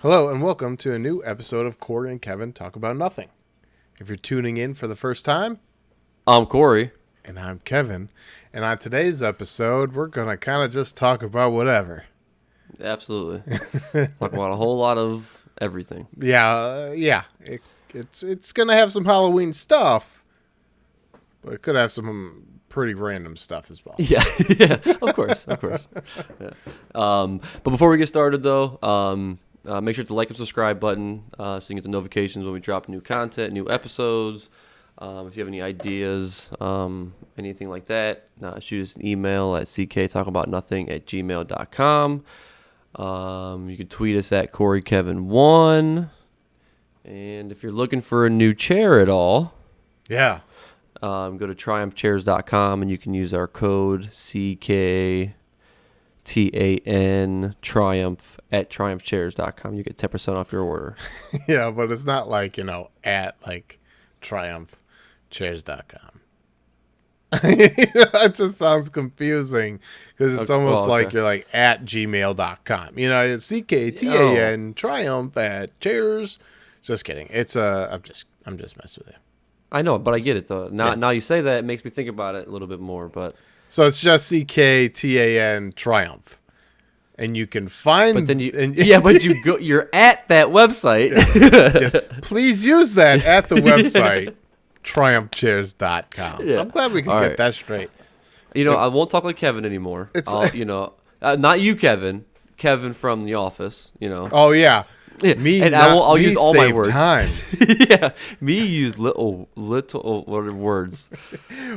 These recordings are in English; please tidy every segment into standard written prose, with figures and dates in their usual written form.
Hello and welcome to a new episode of Corey and Kevin Talk About Nothing. If you're tuning in for the first time, I'm Corey. and I'm Kevin, and on today's episode, we're going to kind of just talk about whatever. Absolutely. Talk about a whole lot of everything. It's going to have some Halloween stuff, but it could have some pretty random stuff as well. Yeah, of course. Yeah. But before we get started, though, make sure to like and subscribe button so you can get the notifications when we drop new content, new episodes. If you have any ideas, anything like that, shoot us an email at cktalkaboutnothing@gmail.com. You can tweet us at CoreyKevin1. And if you're looking for a new chair at all, Yeah. go to triumphchairs.com and you can use our code CKTAN Triumph at triumphchairs.com. You get 10% off your order. Yeah, but it's not like, at like triumphchairs.com. It just sounds confusing because it's almost like you're like at gmail.com. It's CKTAN Triumph at chairs. Just kidding. It's I'm just messing with you. I know, but I get it though. Now you say that, it makes me think about it a little bit more. But so it's just CKTAN Triumph, and you can find. But then you're at that website. Yes, please use that at the website triumphchairs.com. Yeah. I'm glad we can get that straight. I won't talk like Kevin anymore. Not you, Kevin. Kevin from The Office. Oh yeah. Me, and I'll use all my words. Time. Yeah, me use little words.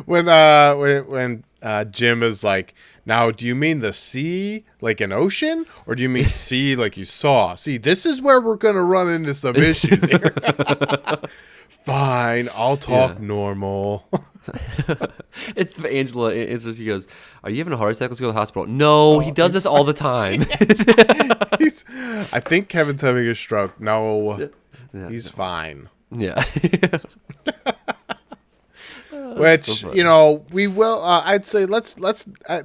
When Jim is like, now, do you mean the sea like an ocean, or do you mean sea like you saw? See, this is where we're gonna run into some issues here. Fine, I'll talk normal. It's Angela. She goes, "Are you having a heart attack? Let's go to the hospital." No, he does this all the time. I think Kevin's having a stroke. No, he's fine. Yeah. Which we will. I'd say let's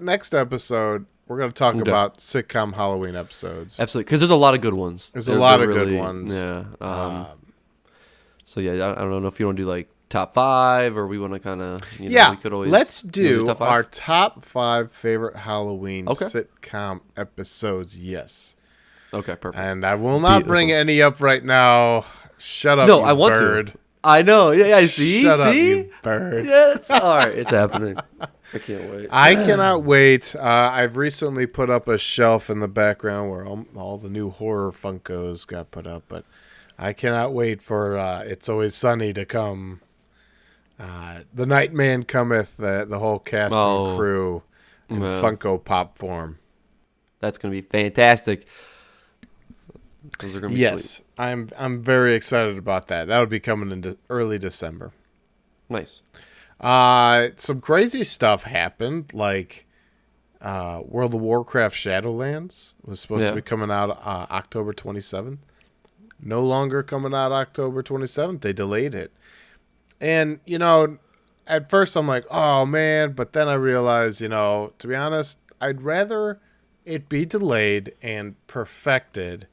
next episode we're going to talk about sitcom Halloween episodes. Absolutely, because there's a lot of good ones. There's a lot of good ones. Yeah. So yeah, I don't know if you want to do like top 5 or we want to kind of we could always let's do top 5? our top 5 favorite Halloween sitcom episodes. Yes. Okay, perfect. And I will not bring any up right now. Shut up, I want bird. to. I know. Yeah. See. Shut up, you bird. Yeah, it's all right. It's happening. I can't wait. I cannot wait. I've recently put up a shelf in the background where all the new horror Funkos got put up, but I cannot wait for It's Always Sunny to come. The Nightman Cometh, the whole cast and crew in Funko Pop form. That's going to be fantastic. Those are going to be sweet. I'm very excited about that. That'll be coming in early December. Nice. Some crazy stuff happened, like World of Warcraft Shadowlands was supposed to be coming out October 27th. No longer coming out October 27th. They delayed it. And, at first I'm like, oh, man. But then I realized, to be honest, I'd rather it be delayed and perfected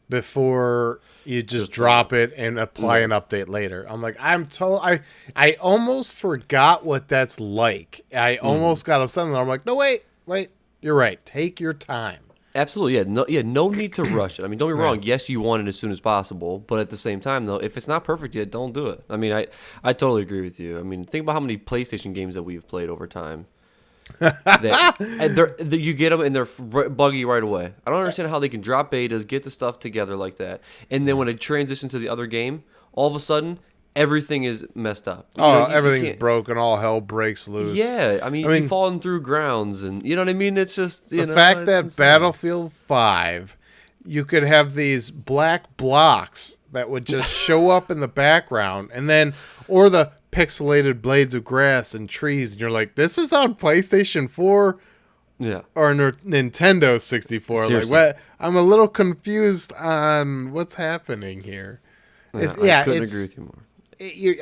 before you just drop it and apply an update later. I'm like, I almost forgot what that's like. I almost got upset. And I'm like, no, wait, you're right. Take your time. Absolutely, no need to rush it. I mean, don't be wrong. Yes, you want it as soon as possible, but at the same time, though, if it's not perfect yet, don't do it. I mean, I totally agree with you. I mean, think about how many PlayStation games that we've played over time. You get them and they're buggy right away. I don't understand how they can drop betas, get the stuff together like that, and then when it transitions to the other game, all of a sudden everything is messed up. Everything's broken. All hell breaks loose. Yeah, I mean, you've fallen through grounds, and you know what I mean. It's just the fact that insane. Battlefield 5, you could have these black blocks that would just show up in the background, and then or the pixelated blades of grass and trees, and you're like, this is on PlayStation 4 or Nintendo 64. Seriously. Like, what? I'm a little confused on what's happening here. I couldn't agree with you more.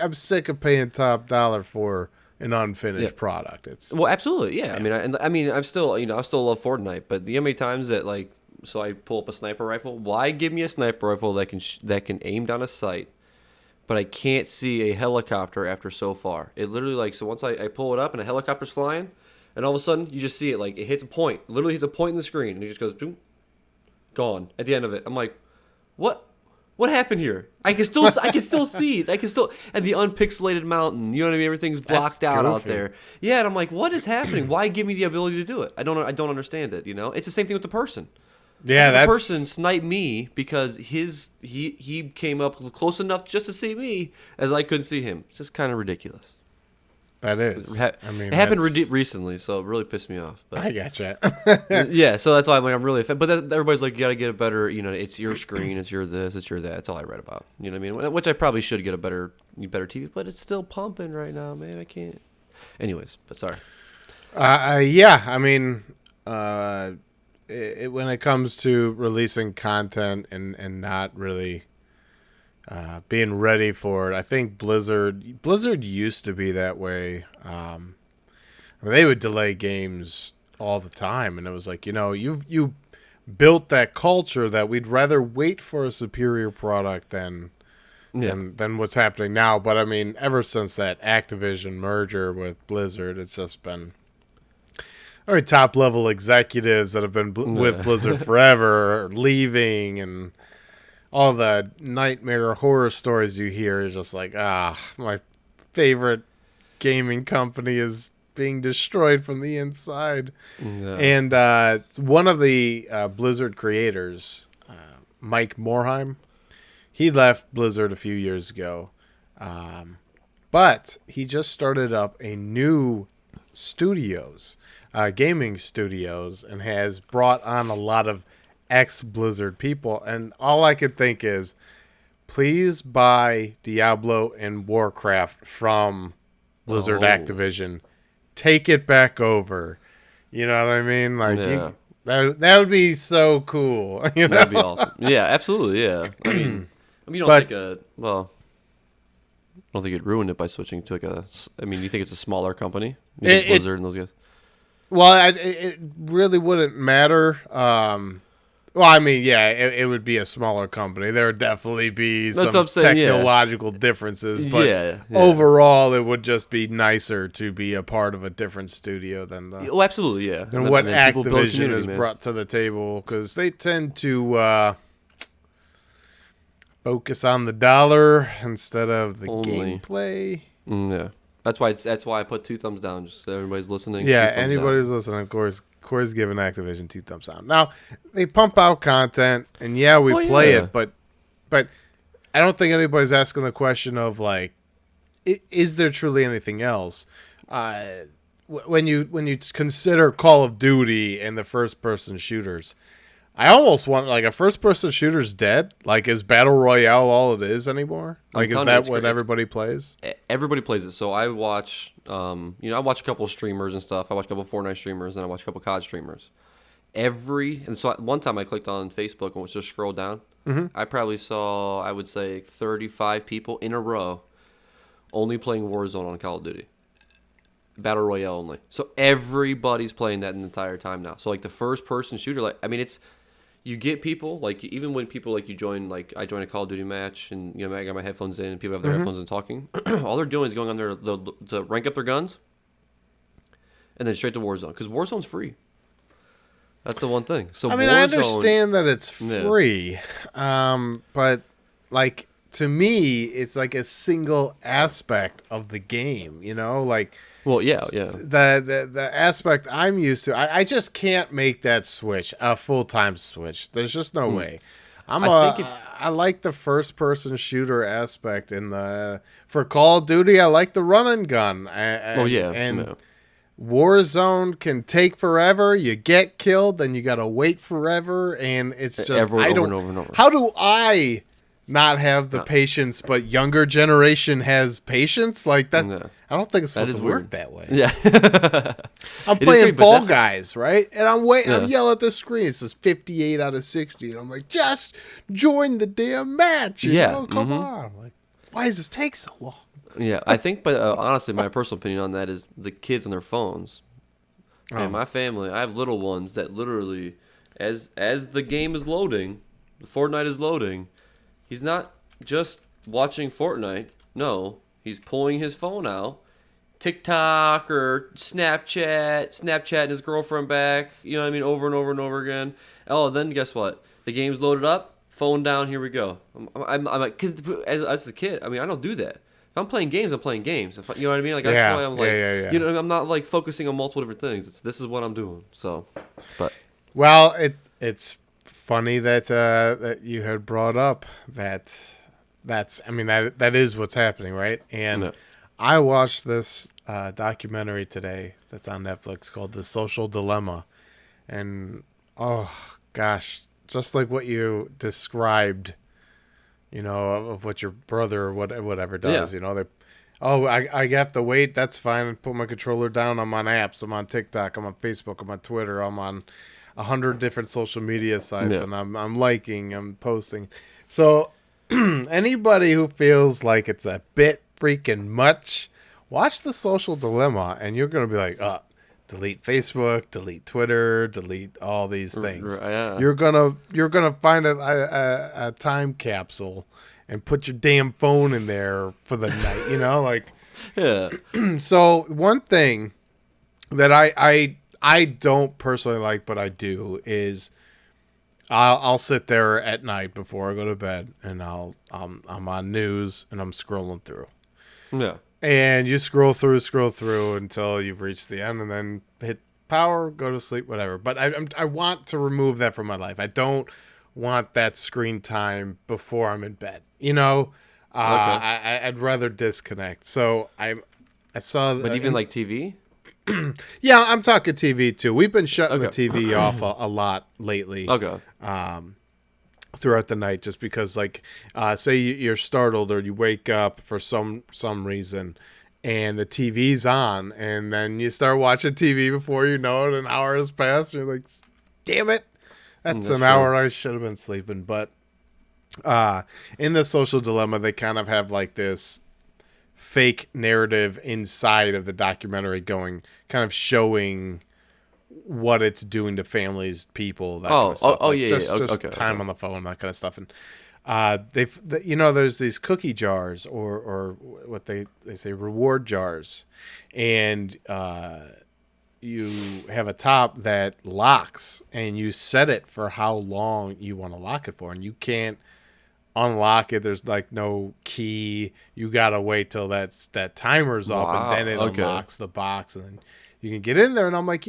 I'm sick of paying top dollar for an unfinished product. Absolutely, yeah. I mean, I still love Fortnite, but the many times that like So I pull up a sniper rifle. Why give me a sniper rifle that can aim down a sight, but I can't see a helicopter after so far? It literally so once I pull it up and a helicopter's flying, and all of a sudden you just see it it hits a point, literally hits a point in the screen, and it just goes boom, gone at the end of it. I'm like, what? What happened here? I can still see it. And the unpixelated mountain. You know what I mean? Everything's blocked out there. Yeah, and I'm like, what is happening? Why give me the ability to do it? I don't understand it. It's the same thing with the person. Yeah, the person sniped me because he came up close enough just to see me as I couldn't see him. It's just kind of ridiculous. That is. It happened recently, so it really pissed me off. But, I gotcha. Yeah, so that's why I'm really offended. But everybody's like, you got to get a better, it's your screen, it's your this, it's your that. That's all I read about. You know what I mean? Which I probably should get a better TV, but it's still pumping right now, man. I can't. Anyways, but sorry. Yeah, I mean, when it comes to releasing content and not really being ready for it, I think Blizzard used to be that way. I mean, they would delay games all the time, and it was like, you built that culture that we'd rather wait for a superior product than what's happening now. But I mean, ever since that Activision merger with Blizzard, it's just been top level executives that have been with Blizzard forever leaving, and all the nightmare horror stories you hear is just like, my favorite gaming company is being destroyed from the inside. No. And one of the Blizzard creators, Mike Morhaime, he left Blizzard a few years ago. But he just started up a new gaming studios, and has brought on a lot of ex-Blizzard people, and all I could think is, please buy Diablo and Warcraft from Blizzard Activision. Take it back over. You know what I mean? That would be so cool. That'd be awesome. Yeah, absolutely. Yeah. I mean, you don't think it'd ruin it by switching to you think it's a smaller company? Blizzard and those guys? Well, it really wouldn't matter. Well, I mean, yeah, it would be a smaller company. There would definitely be some technological differences, but overall, it would just be nicer to be a part of a different studio than absolutely, yeah. Than what Activision has brought to the table, because they tend to focus on the dollar instead of the gameplay. Yeah, that's why I put 2 thumbs down, just so everybody's listening. Yeah, anybody's listening, of course. Corey's giving Activision 2 thumbs down. Now, they pump out content, and we play it, but I don't think anybody's asking the question of, is there truly anything else? When you consider Call of Duty and the first-person shooters, I almost want, a first-person shooter's dead? Is Battle Royale all it is anymore? Is that what everybody plays? Everybody plays it. So I watch, I watch a couple of streamers and stuff. I watch a couple of Fortnite streamers, and I watch a couple of COD streamers. And so one time I clicked on Facebook and was just scroll down. Mm-hmm. I probably saw, I would say, 35 people in a row only playing Warzone on Call of Duty. Battle Royale only. So everybody's playing that the entire time now. So the first-person shooter, you get people, even when people, you join, I join a Call of Duty match, and, I got my headphones in, and people have their headphones and talking. All they're doing is going on there to rank up their guns, and then straight to Warzone, because Warzone's free. That's the one thing. So I understand that it's free, but, to me, it's a single aspect of the game, Well, yeah. The aspect I'm used to, I just can't make that switch, a full-time switch. There's just no way. I like the first-person shooter aspect for Call of Duty. I like the run and gun. And Warzone can take forever. You get killed, then you gotta wait forever, and it's just over and over. How do I not have the patience, but younger generation has patience? That. No. I don't think it's supposed to work that way. Yeah. I'm playing Fall Guys, right? And I'm waiting. I'm yelling at the screen. It says 58 out of 60. And I'm like, just join the damn match. You know? Come on. I'm why does this take so long? Yeah, I think, but honestly, my personal opinion on that is the kids on their phones. And my family, I have little ones that literally, as the game is loading, the Fortnite is loading, he's not just watching Fortnite. No, he's pulling his phone out, TikTok or Snapchatting his girlfriend back. You know what I mean? Over and over and over again. Oh, then guess what? The game's loaded up. Phone down. Here we go. I'm like, because as a kid, I mean, I don't do that. If I'm playing games, I'm playing games. You know what I mean? Like that's why I'm like, you know, I'm not like focusing on multiple different things. This is what I'm doing. So, but well, it's funny that that you had brought up that's I mean that is what's happening, right? And no. I watched this documentary today that's on Netflix called The Social Dilemma, and oh gosh, just like what you described, you know, of what your brother or whatever does, you know, I have to wait. That's fine. And put my controller down. I'm on apps. I'm on TikTok. I'm on Facebook. I'm on Twitter. I'm on 100 different social media sites, and I'm liking. I'm posting. So anybody who feels like it's a bit freaking much, watch The Social Dilemma, and you're gonna be like, delete Facebook, delete Twitter, delete all these things. Yeah. You're gonna find a time capsule and put your damn phone in there for the night. You know, like Yeah. So one thing that I don't personally like, but I do is I'll sit there at night before I go to bed, and I'm on news and I'm scrolling through. Yeah. And you scroll through until you've reached the end, and then hit power, go to sleep, whatever. But I want to remove that from my life. I don't want that screen time before I'm in bed. You know, Okay. I'd rather disconnect. So I saw. But even like TV. Yeah, I'm talking TV too. We've been shutting the TV off a lot lately. Okay. Throughout the night, just because, like, say you're startled or you wake up for some reason, and the TV's on, and then you start watching TV before you know it, an hour has passed. And you're like, damn it, that's an hour I should have been sleeping. But in The Social Dilemma, they kind of have like this fake narrative inside of the documentary kind of showing what it's doing to families, people, that kind of stuff. Just time on the phone, that kind of stuff. And there's these cookie jars or what they say reward jars, and you have a top that locks, and you set it for how long you want to lock it for, and you can't unlock it. There's like no key. You gotta wait till that timer's up, and then it unlocks the box, and then you can get in there. And I'm like,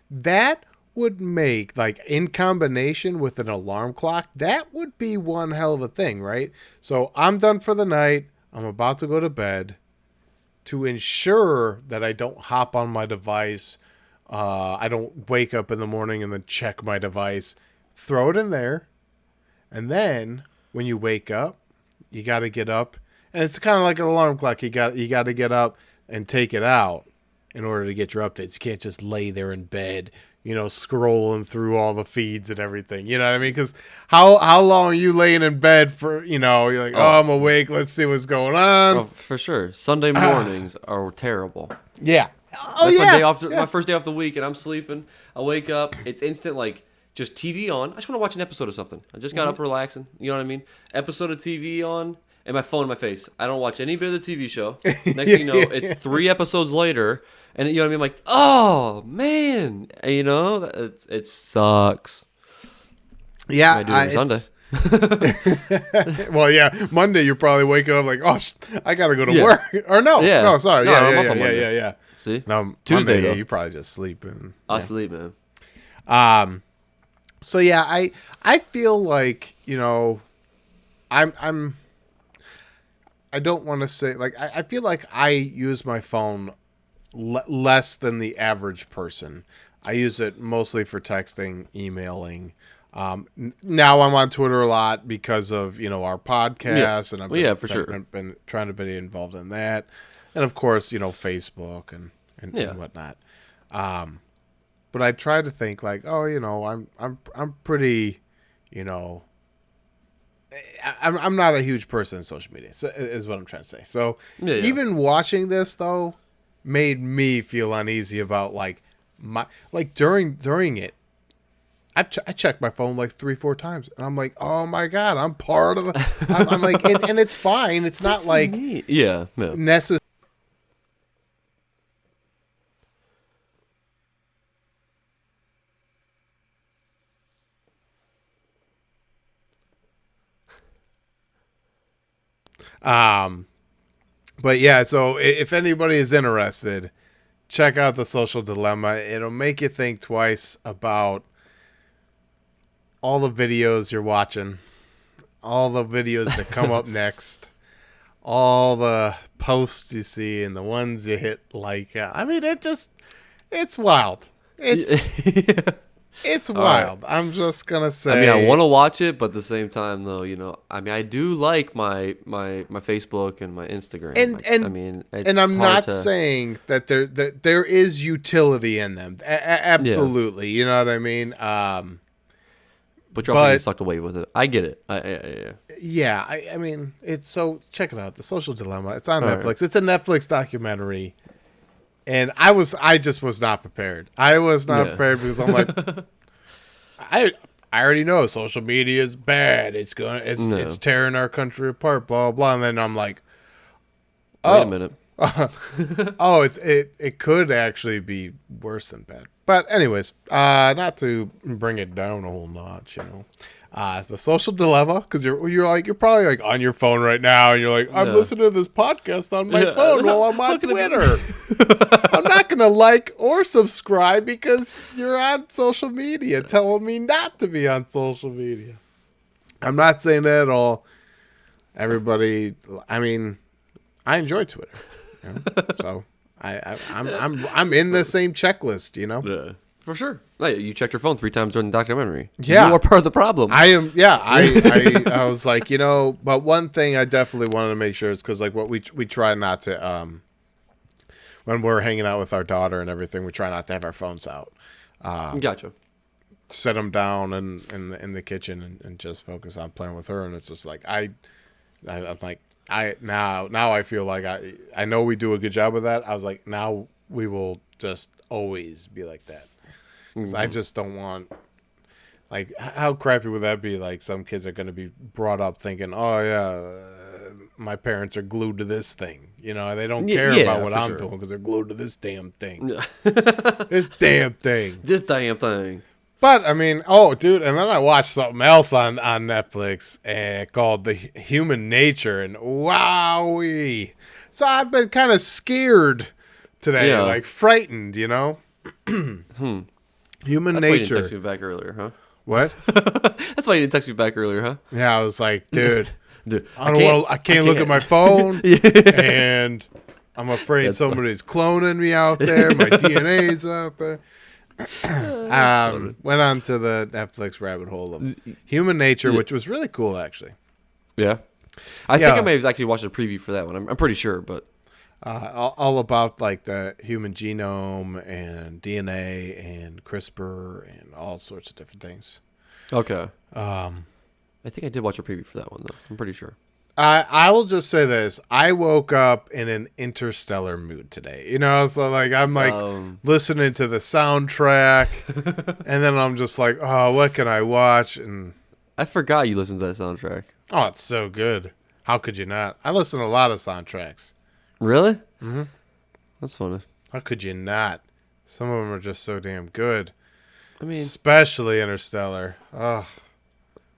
that would make, like, in combination with an alarm clock, that would be one hell of a thing, right? So I'm done for the night. I'm about to go to bed. To ensure that I don't hop on my device, I don't wake up in the morning and then check my device, throw it in there, and then when you wake up, you got to get up, and it's kind of like an alarm clock. You got to get up and take it out in order to get your updates. You can't just lay there in bed, scrolling through all the feeds and everything. You know what I mean? Because how long are you laying in bed for? You're like, I'm awake. Let's see what's going on. Oh, for sure. Sunday mornings are terrible. Yeah. That's my day off. My first day off the week, and I'm sleeping. I wake up. It's instant, like, just TV on. I just want to watch an episode of something. I just got up relaxing. You know what I mean? Episode of TV on. And my phone in my face. I don't watch any bit of the TV show. Next thing you know, it's 3 episodes later, and you know what I mean? I'm like, oh man, and, it sucks. Yeah, I do it on Sunday. Well, yeah, Monday you're probably waking up like, oh, I gotta go to work. Or no, sorry, yeah. See, no, Tuesday Monday, you probably just sleep and I sleep, man. So yeah, I feel like I don't want to say, like, I feel like I use my phone less than the average person. I use it mostly for texting, emailing. Now I'm on Twitter a lot because of, our podcast, and I've been trying to be involved in that. And of course, Facebook and whatnot. But I try to think like, I'm pretty, I'm not a huge person in social media, is what I'm trying to say. So even watching this though made me feel uneasy about during it. I checked my phone like 3-4 times, and I'm like, oh my god, I'm part of the. I'm like, and it's fine. It's not like necessary. But yeah, so if anybody is interested, check out The Social Dilemma. It'll make you think twice about all the videos you're watching, all the videos that come up next, all the posts you see, and the ones you hit like. I mean, it's wild. It's wild. Right. I'm just gonna say. I mean, I want to watch it, but at the same time, though, I mean, I do like my Facebook and my Instagram. And I'm not saying that there is utility in them. Absolutely, you know what I mean. But you're also getting sucked away with it. I get it. Yeah, I mean, it's so. Check it out, The Social Dilemma. It's on Netflix. Right. It's a Netflix documentary. And I just was not prepared. I was not prepared because I'm like, I already know social media is bad. It's tearing our country apart. Blah blah. And then I'm like, wait a minute. It could actually be worse than bad. But anyways, not to bring it down a whole notch, The Social Dilemma, because you're probably like on your phone right now, and you're like, I'm listening to this podcast on my phone while I'm on Twitter. I'm not gonna like or subscribe because you're on social media telling me not to be on social media. I'm not saying that at all. Everybody, I mean, I enjoy Twitter, so I'm in the same checklist, Yeah. For sure. You checked your phone 3 times during the documentary. Yeah. You are part of the problem. I am. Yeah. I was like, but one thing I definitely wanted to make sure is because like what we try not to, when we're hanging out with our daughter and everything, we try not to have our phones out. Gotcha. Set them down in the kitchen and just focus on playing with her. And it's just like, I'm like, now I feel like I know we do a good job of that. I was like, now we will just always be like that. Because I just don't want, like, how crappy would that be? Like, some kids are going to be brought up thinking, oh, yeah, my parents are glued to this thing. They don't care about what I'm doing because they're glued to this damn thing. This damn thing. This damn thing. But, I mean, dude, and then I watched something else on Netflix called The Human Nature, and wowee. So I've been kind of scared today, like frightened, Human That's Nature. Why you didn't text me back earlier, huh? What? That's why you didn't text me back earlier, huh? Yeah, I was like, dude, I can't look at my phone, and I'm afraid somebody's cloning me out there. My DNA's out there. Went on to the Netflix rabbit hole of Human Nature, which was really cool, actually. Yeah. I think I may have actually watched a preview for that one. I'm pretty sure, but. All about like the human genome and DNA and CRISPR and all sorts of different things. Okay. I think I did watch a preview for that one though. I'm pretty sure. I will just say this: I woke up in an interstellar mood today. So like I'm like listening to the soundtrack, and then I'm just like, oh, what can I watch? And I forgot you listened to that soundtrack. Oh, it's so good. How could you not? I listen to a lot of soundtracks. Really? Mm-hmm. That's funny. How could you not? Some of them are just so damn good. I mean, especially Interstellar. Oh,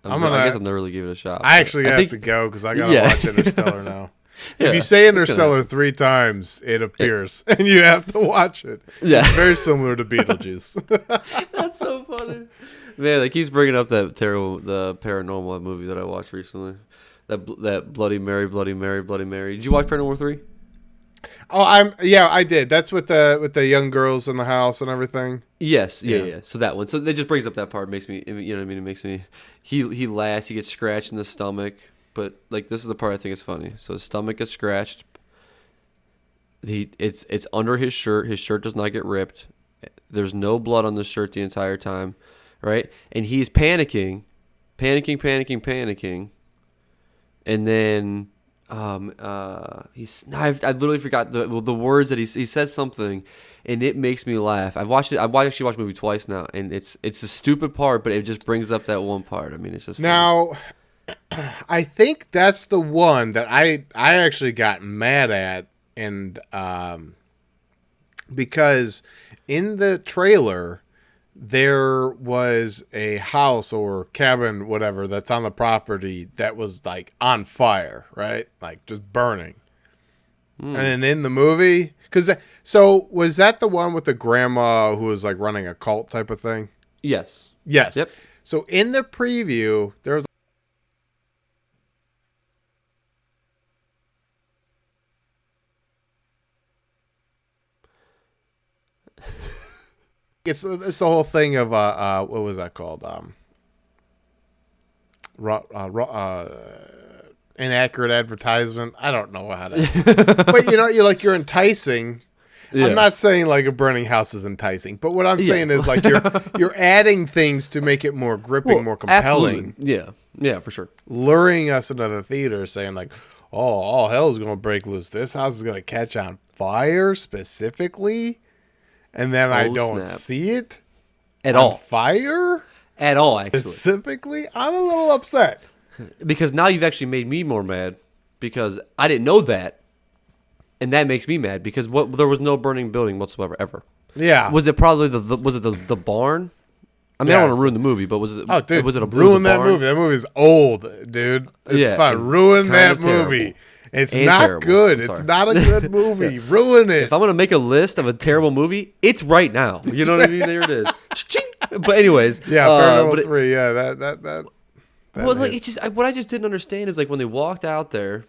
I guess I'm never really give it a shot. I actually have to go because I gotta watch Interstellar now. If you say Interstellar 3 times, it appears, and you have to watch it. Yeah, it's very similar to Beetlejuice. That's so funny, man. Like he's bringing up the paranormal movie that I watched recently. That Bloody Mary. Did you watch Paranormal 3? Oh, I did. That's with the young girls in the house and everything. Yes, yeah. So that one. So that just brings up that part. Makes me, you know what I mean? It makes me. He laughs. He gets scratched in the stomach. But like this is the part I think is funny. So his stomach gets scratched. It's under his shirt. His shirt does not get ripped. There's no blood on the shirt the entire time, right? And he's panicking. And then I literally forgot the words that he says something, and it makes me laugh. I've watched it. Actually watched the movie twice now, and it's a stupid part, but it just brings up that one part. I mean, it's just funny. Now. I think that's the one that I actually got mad at, and because in the trailer there was a house or cabin, whatever, that's on the property that was like on fire, right? Like just burning. And then in the movie, so was that the one with the grandma who was like running a cult type of thing? Yes. Yes. Yep. So in the preview, there was it's the whole thing of what was that called? Inaccurate advertisement. I don't know how to. But you're enticing. Yeah. I'm not saying like a burning house is enticing, but what I'm saying is like you're adding things to make it more gripping, more compelling. Absolutely. Yeah, for sure. Luring us into the theater, saying like, "Oh, all hell is going to break loose. This house is going to catch on fire specifically." And then I don't see it at all. Fire at all. Actually, specifically, I'm a little upset because now you've actually made me more mad because I didn't know that, and that makes me mad because there was no burning building whatsoever ever. Yeah, was it probably the barn? I mean, I don't want to ruin the movie, but was it? Oh, dude, was it ruin that movie? That movie's old, dude. It's fine. Ruin that movie. It's not terrible. Good. It's not a good movie. Ruin it. If I'm going to make a list of a terrible movie, it's right now. You know what I mean? There it is. But anyways. Yeah, Paranormal 3. Yeah, that well, like, it's just, what I just didn't understand is like when they walked out there,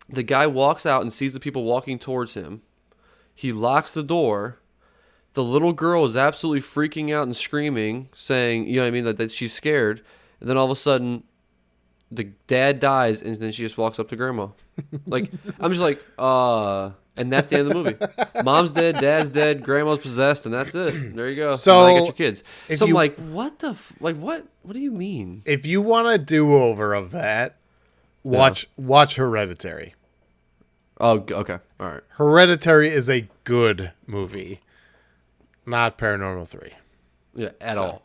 the guy walks out and sees the people walking towards him. He locks the door. The little girl is absolutely freaking out and screaming, saying, you know what I mean, that she's scared. And then all of a sudden, the dad dies, and then she just walks up to grandma. Like, I'm just like, and that's the end of the movie. Mom's dead, dad's dead, grandma's possessed, and that's it. There you go. So I got your kids. So I'm like, what the, what do you mean? If you want a do-over of that, watch Hereditary. Oh, okay. All right. Hereditary is a good movie, not Paranormal 3. Yeah, at all.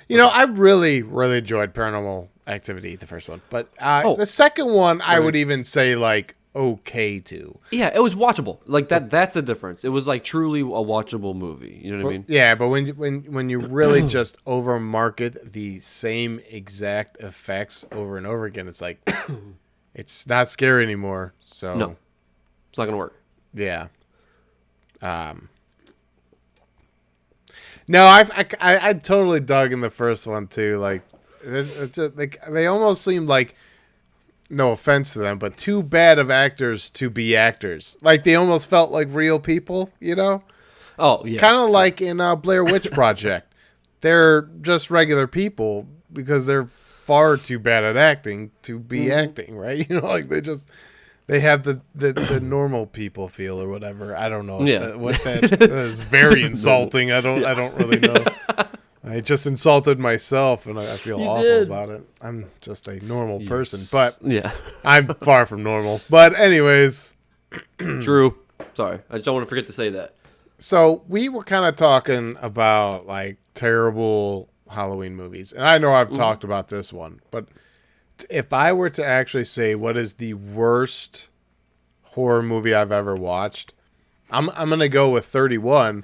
Yeah. I really, really enjoyed Paranormal Activity, the first one. But the second one, I would even say, like, okay to. Yeah, it was watchable. Like, that's the difference. It was, like, truly a watchable movie. You know what I mean? Yeah, but when you really just over-market the same exact effects over and over again, it's like, it's not scary anymore. So no, it's not going to work. Yeah. No, I totally dug in the first one too. Like, it's just, like they almost seemed like, no offense to them, but too bad of actors to be actors. Like they almost felt like real people, Oh yeah, kind of like in Blair Witch Project. They're just regular people because they're far too bad at acting to be acting, right? Like they have the normal people feel or whatever. I don't know. Yeah. That is very insulting. I don't really know. I just insulted myself, and I feel awful about it. I'm just a normal person, but I'm far from normal. But anyways. True. Sorry. I just don't want to forget to say that. So we were kind of talking about, like, terrible Halloween movies. And I know I've talked about this one, but if I were to actually say what is the worst horror movie I've ever watched, I'm going to go with 31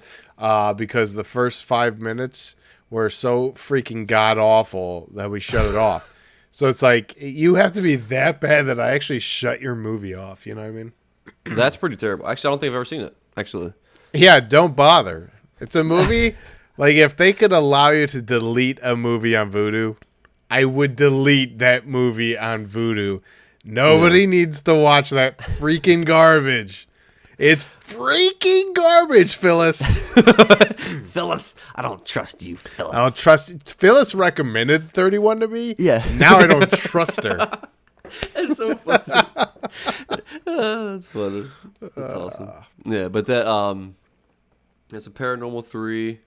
because the first 5 minutes were so freaking god-awful that we shut it off. So it's like, you have to be that bad that I actually shut your movie off, you know what I mean? That's pretty terrible. Actually, I don't think I've ever seen it, actually. Yeah, don't bother. It's a movie, like, if they could allow you to delete a movie on Vudu, I would delete that movie on Vudu. Nobody needs to watch that freaking garbage. It's freaking garbage, Phyllis. Phyllis, I don't trust you, Phyllis. I don't trust. Phyllis recommended 31 to me. Yeah. Now I don't trust her. That's so funny. That's funny. That's awesome. Yeah, but that's a Paranormal 3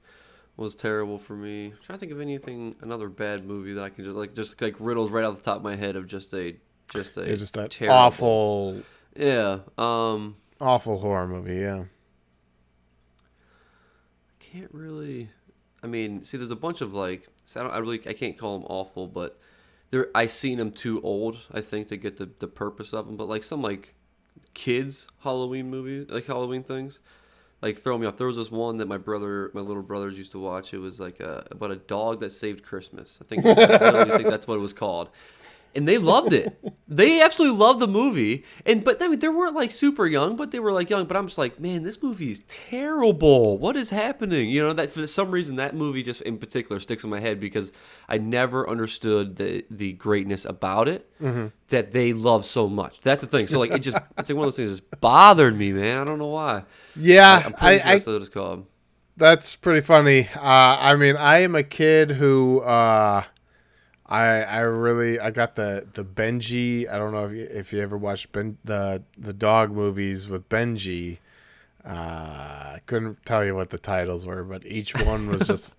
was terrible for me. I'm trying to think of another bad movie that I can just riddles right off the top of my head of just a Just an terrible, awful, yeah, awful horror movie. Yeah. can't really. I mean, see, there's a bunch of like. So I can't call them awful, but I seen them too old. I think to get the purpose of them. But like some like kids Halloween movies, like Halloween things, like throw me off. There was this one that my little brothers used to watch. It was like about a dog that saved Christmas. I literally think that's what it was called. And they loved it. They absolutely loved the movie. But I mean, they weren't like super young, but they were like young. But I'm just like, man, this movie is terrible. What is happening? You know, that for some reason that movie just in particular sticks in my head because I never understood the greatness about it that they love so much. That's the thing. So like it's like one of those things that's bothered me, man. I don't know why. Yeah, I'm pretty sure that's what it's called. That's pretty funny. I mean, I am a kid who I got the Benji. I don't know if you ever watched the dog movies with Benji. I couldn't tell you what the titles were, but each one was just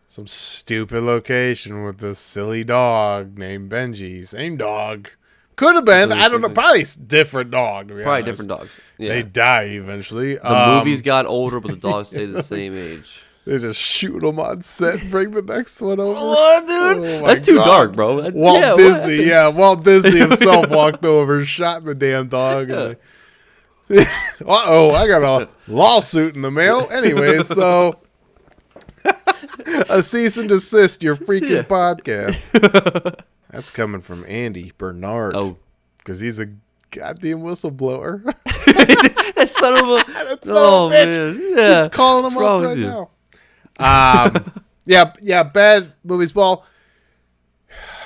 some stupid location with this silly dog named Benji. Same dog. Could have been. I don't know. Probably different dog. To be honest. Different dogs. Yeah. They die eventually. The movies got older, but the dogs stay the same age. They just shoot them on set and bring the next one over. What, dude? That's too dark, bro. Walt Disney himself walked over, shot the damn dog. And I got a lawsuit in the mail. Anyway, so a cease and desist your freaking podcast. That's coming from Andy Bernard. Oh. Because he's a goddamn whistleblower. That son of a... bitch. Man. Yeah. He's calling him up right now. Bad movies. Well,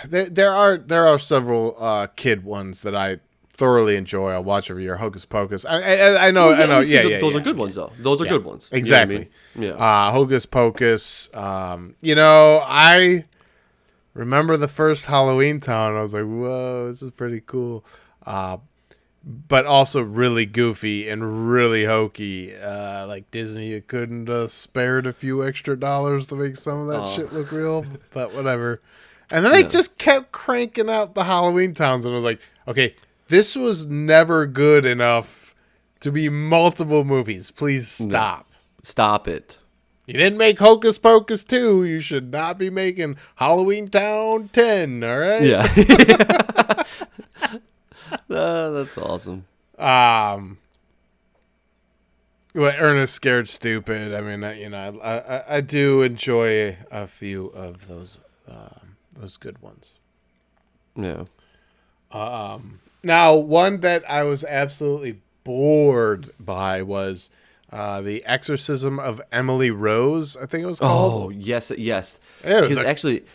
there are several kid ones that I thoroughly enjoy. I'll watch every year. Hocus Pocus. I know. Those are good ones, though. Those are good ones. Exactly. You know what I mean? Yeah. Hocus Pocus. I remember the first Halloween Town. I was like, whoa, this is pretty cool. But also really goofy and really hokey. Like Disney, you couldn't spared a few extra dollars to make some of that shit look real, but whatever. And then they just kept cranking out the Halloween Towns, and I was like, okay, this was never good enough to be multiple movies. Please stop. No. Stop it. You didn't make Hocus Pocus 2. You should not be making Halloween Town 10, all right? Yeah. That's awesome. Ernest Scared Stupid. I mean, I do enjoy a few of those good ones. Yeah. Now, one that I was absolutely bored by was The Exorcism of Emily Rose, I think it was called. Oh, yes. It was actually...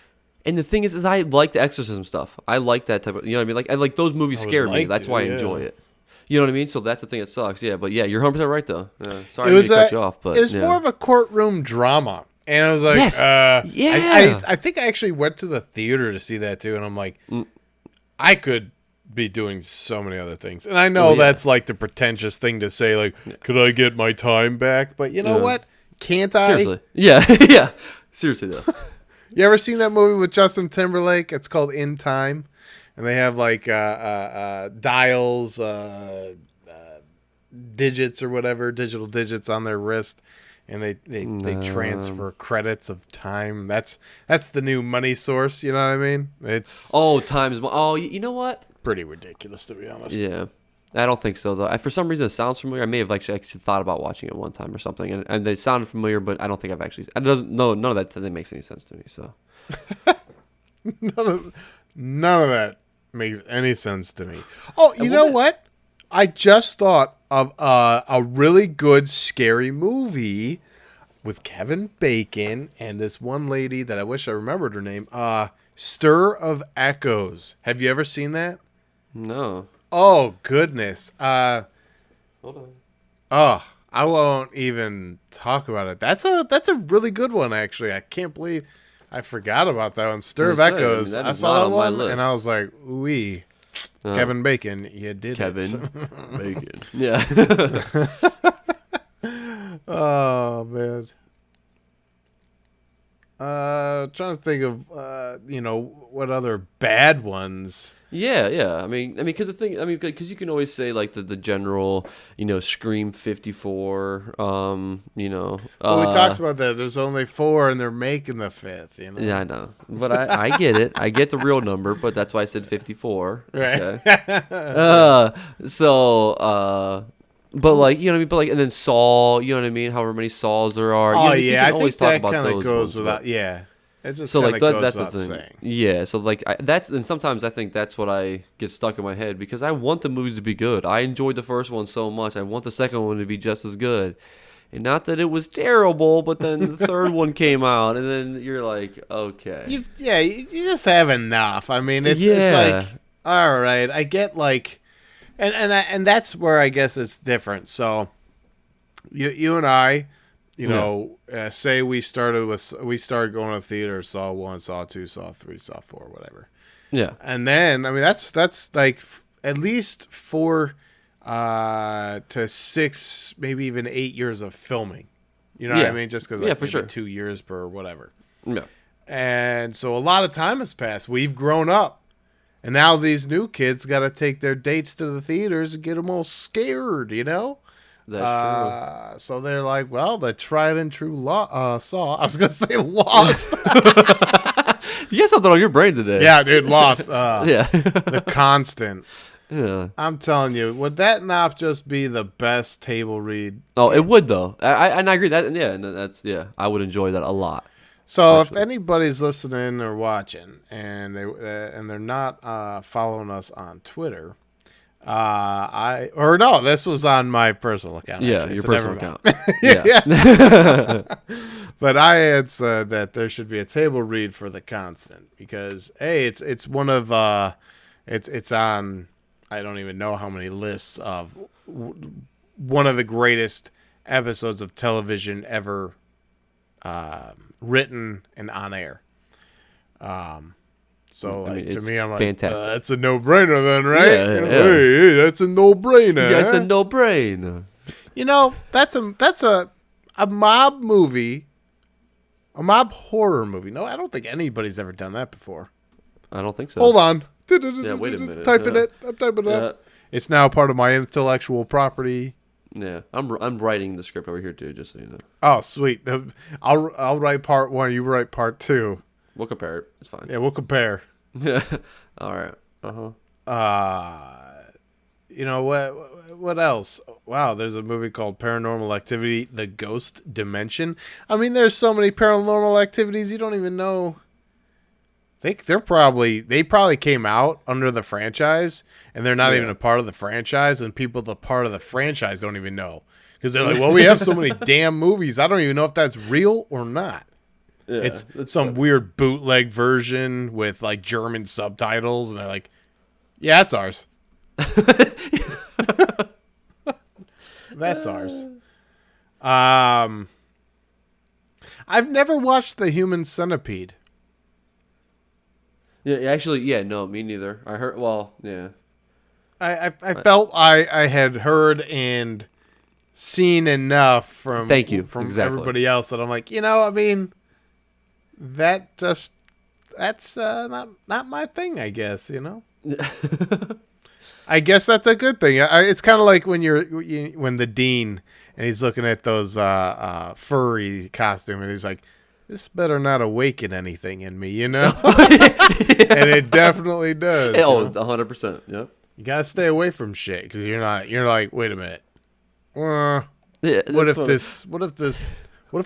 And the thing is I like the exorcism stuff. I like that type of, you know what I mean? Like, I like those movies scare me. That's why I enjoy it. You know what I mean? So that's the thing that sucks. Yeah, but yeah, you're 100% right though. Yeah. Sorry to cut you off, but it was more of a courtroom drama. And I was like, yes. I think I actually went to the theater to see that too, and I'm like, I could be doing so many other things. And I know that's like the pretentious thing to say, like, could I get my time back? But you know what? Can't I? Seriously. Yeah. Yeah. Seriously though. You ever seen that movie with Justin Timberlake? It's called In Time. And they have like dials, digits or whatever, digital digits on their wrist. And they transfer credits of time. That's the new money source, you know what I mean? It's time is money. Oh, you know what? Pretty ridiculous, to be honest. Yeah. I don't think so, though. For some reason, it sounds familiar. I may have actually thought about watching it one time or something, and they sounded familiar, but I don't think I've actually... None of that makes any sense to me, so... None of that makes any sense to me. Oh, you know what? I just thought of a really good scary movie with Kevin Bacon and this one lady that I wish I remembered her name. Stir of Echoes. Have you ever seen that? No. Oh, goodness. Hold on. Oh, I won't even talk about it. That's a really good one, actually. I can't believe I forgot about that one. Stir of Echoes. I saw that one, and I was like, ooh, Kevin Bacon, you did Kevin Bacon. Yeah. Oh, man. Trying to think of what other bad ones. Yeah. I mean, because the thing, because you can always say like the general, Scream 54. Well, we talked about that. There's only 4, and they're making the 5th. Yeah, I know, but I get it. I get the real number, but that's why I said 54. Right. Okay. But like but like, and then Saw, you know what I mean? However many Saws there are. Oh you yeah, can always talk about kind of those goes ones, without. Yeah, it just so kind like of goes that's the without thing. saying. Yeah, so like and sometimes I think that's what I get stuck in my head because I want the movies to be good. I enjoyed the first one so much. I want the second one to be just as good. And not that it was terrible, but then the third one came out, and then you're like, okay, You just have enough. I mean, it's like, all right, I get like, and that's where I guess it's different. So, you and I, say we started going to theater, Saw 1, Saw 2, Saw 3, Saw 4, whatever. Yeah, and then I mean that's like at least 4 to 6, maybe even 8 years of filming. You know what I mean? Just because for sure 2 years per whatever. Yeah. And so a lot of time has passed. We've grown up. And now these new kids got to take their dates to the theaters and get them all scared, That's true. So they're like, well, the tried and true Saw. I was going to say Lost. You got something on your brain today. Yeah, dude, Lost. Yeah. The Constant. Yeah. I'm telling you, would that not just be the best table read? Oh, it would though. I agree that. Yeah, I would enjoy that a lot. So actually, if anybody's listening or watching and they're not following us on Twitter, this was on my personal account. Yeah, actually, your so personal account. Yeah. But I had said that there should be a table read for The Constant because it's one of it's on. I don't even know how many lists of one of the greatest episodes of television ever written and on air. So to me, I'm like, fantastic. That's a no-brainer then, right? Yeah. Hey, that's a no-brainer. That's a no-brainer. That's a mob movie, a mob horror movie. No, I don't think anybody's ever done that before. I don't think so. Hold on. Yeah, wait a minute. I'm typing it up. It's now part of my intellectual property. Yeah, I'm writing the script over here too, just so you know. Oh, sweet. I'll write part 1. You write part 2. We'll compare it. It's fine. Yeah, we'll compare. Yeah. All right. What else? Wow, there's a movie called Paranormal Activity: The Ghost Dimension. I mean, there's so many Paranormal Activities you don't even know. They probably came out under the franchise, and they're not even a part of the franchise, and people the part of the franchise don't even know because they're like, well, we have so many damn movies, I don't even know if that's real or not. Yeah, it's some weird bootleg version with like German subtitles, and they're like, yeah, that's ours. That's ours. I've never watched The Human Centipede. Yeah, actually, no, me neither. I heard, I felt I had heard and seen enough from everybody else that I'm like, I mean, that's not my thing, I guess, I guess that's a good thing. It's kind of like when when the dean and he's looking at those furry costume and he's like, this better not awaken anything in me, And it definitely does. 100%. Yep. You gotta stay away from shit because you're like, wait a minute. What if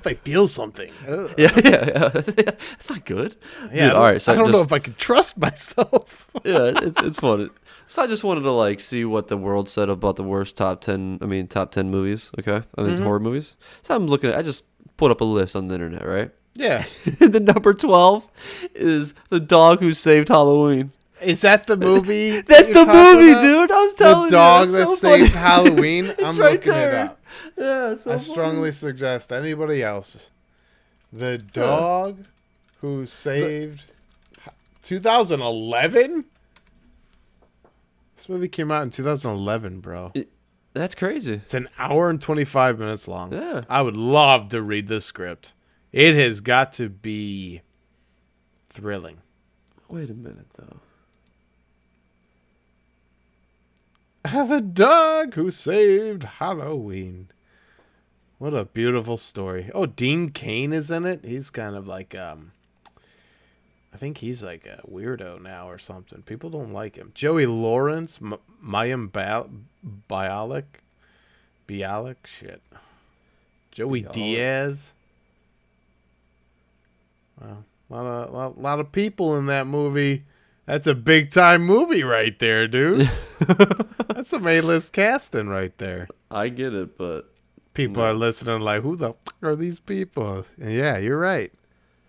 they feel something? Yeah. That's not good. Yeah. Dude, all right. So I don't know if I can trust myself. Yeah, it's fun. So I just wanted to see what the world said about the worst top 10 movies. Okay, horror movies. So I just put up a list on the internet, right? Yeah. The number 12 is The Dog Who Saved Halloween. Is that the movie? That's the movie, dude. I was telling you. The Dog That Saved Halloween. I'm right looking there. it up. Yeah, it's so I strongly suggest anybody else. The Dog Who Saved 2011? This movie came out in 2011, bro. That's crazy. It's an hour and 25 minutes long. Yeah. I would love to read this script. It has got to be thrilling. Wait a minute, though. The dog who saved Halloween. What a beautiful story. Oh, Dean Cain is in it. He's kind of like, I think he's like a weirdo now or something. People don't like him. Joey Lawrence, Mayim Bialik, shit. Joey Diaz. Wow, a lot of people in that movie. That's a big time movie right there, dude. That's some A-list casting right there. I get it, but people are listening like, who the fuck are these people? And yeah, you're right.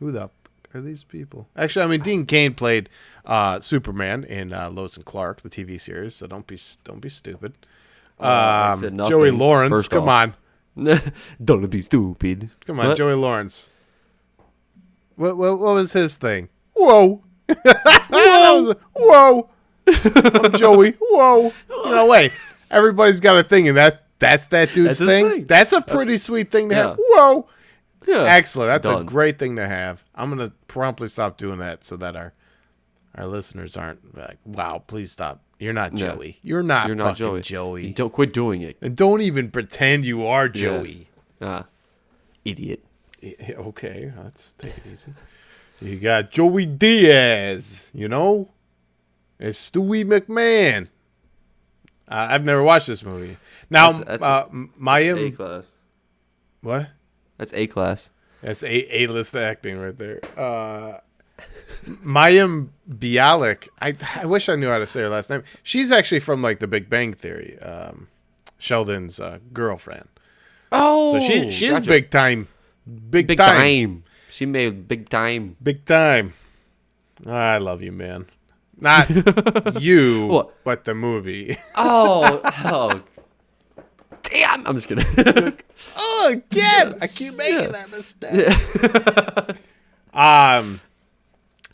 Who the fuck are these people? Actually, I mean, Dean Cain played Superman in Lois and Clark, the TV series. So don't be stupid. Joey Lawrence, come on. Don't be stupid. Come on, what? Joey Lawrence. What was his thing? Whoa. Whoa. I'm Joey. Whoa. No way. Everybody's got a thing, and that's that dude's thing. That's a pretty sweet thing to have. Whoa. Yeah. Excellent. That's a great thing to have. I'm going to promptly stop doing that so that our listeners aren't like, wow, please stop. You're not Joey. You're not Joey. Don't quit doing it. And don't even pretend you are Joey. Idiot. Okay, let's take it easy. You got Joey Diaz, you know? It's Stewie McMahon. I've never watched this movie. Now, that's A-class. What? That's A-class. That's A-list acting right there. Mayim Bialik. I wish I knew how to say her last name. She's actually from like The Big Bang Theory. Sheldon's girlfriend. Oh, so she's gotcha. Big time. Big time. She made big time. Big time. I love you, man. Not you, but the movie. Oh, damn! I'm just kidding. Again, I keep making that mistake.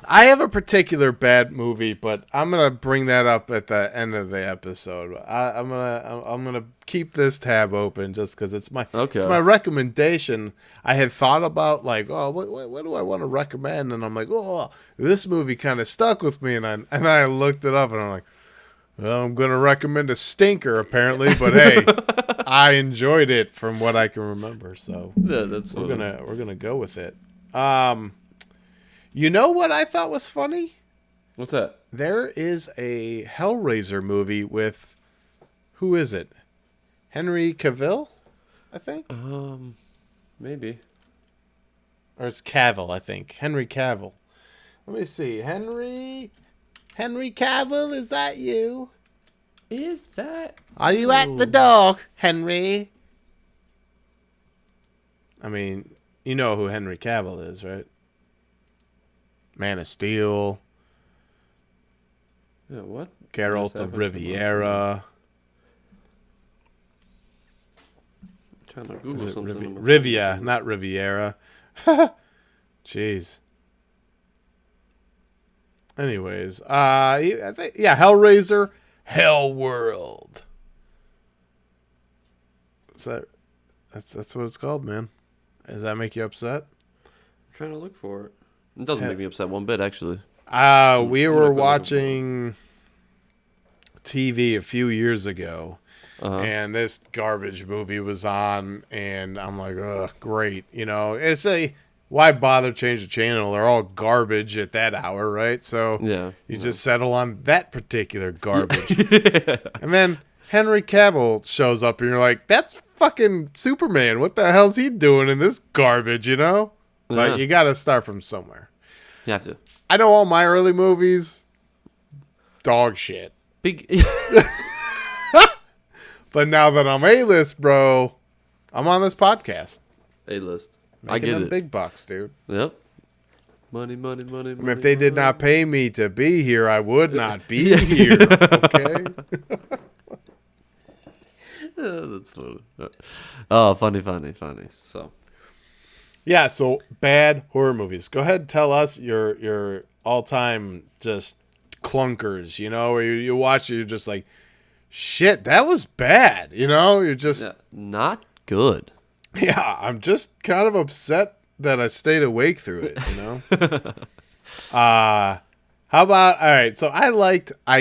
I have a particular bad movie, but I'm gonna bring that up at the end of the episode. I'm gonna keep this tab open just because it's my recommendation. I had thought about like, what do I want to recommend, and I'm like, this movie kind of stuck with me, and I looked it up, and I'm like, well, I'm gonna recommend a stinker apparently, but hey, I enjoyed it from what I can remember, so yeah, we're gonna go with it. You know what I thought was funny? What's that? There is a Hellraiser movie with, who is it? Henry Cavill, I think? Maybe. Or it's Cavill, I think. Henry Cavill. Let me see. Henry Cavill, is that you? Is that? Are you at the door, Henry? I mean, you know who Henry Cavill is, right? Man of Steel. Yeah, what? Geralt of Riviera. I'm trying to Google something. Rivia, not Riviera. Jeez. Anyways, I think Hellraiser, Hellworld. Is that's what it's called, man? Does that make you upset? I'm trying to look for it. It doesn't make me upset one bit, actually. We were watching TV a few years ago, and this garbage movie was on, and I'm like, ugh, great. You know, why bother change the channel? They're all garbage at that hour, right? So you just settle on that particular garbage. And then Henry Cavill shows up, and you're like, that's fucking Superman. What the hell's he doing in this garbage, you know? But you got to start from somewhere. You have to. I know all my early movies, dog shit. But now that I'm A-list, bro, I'm on this podcast. A-list. I get it. Big bucks, dude. Yep. Money. I mean, if they did not pay me to be here, I would not be here. Okay. That's funny. Oh, funny. So. Yeah, so bad horror movies. Go ahead and tell us your all-time just clunkers, you know, where you watch it, you're just like, shit, that was bad, you know? You're just... not good. Yeah, I'm just kind of upset that I stayed awake through it, you know? How about, all right, so I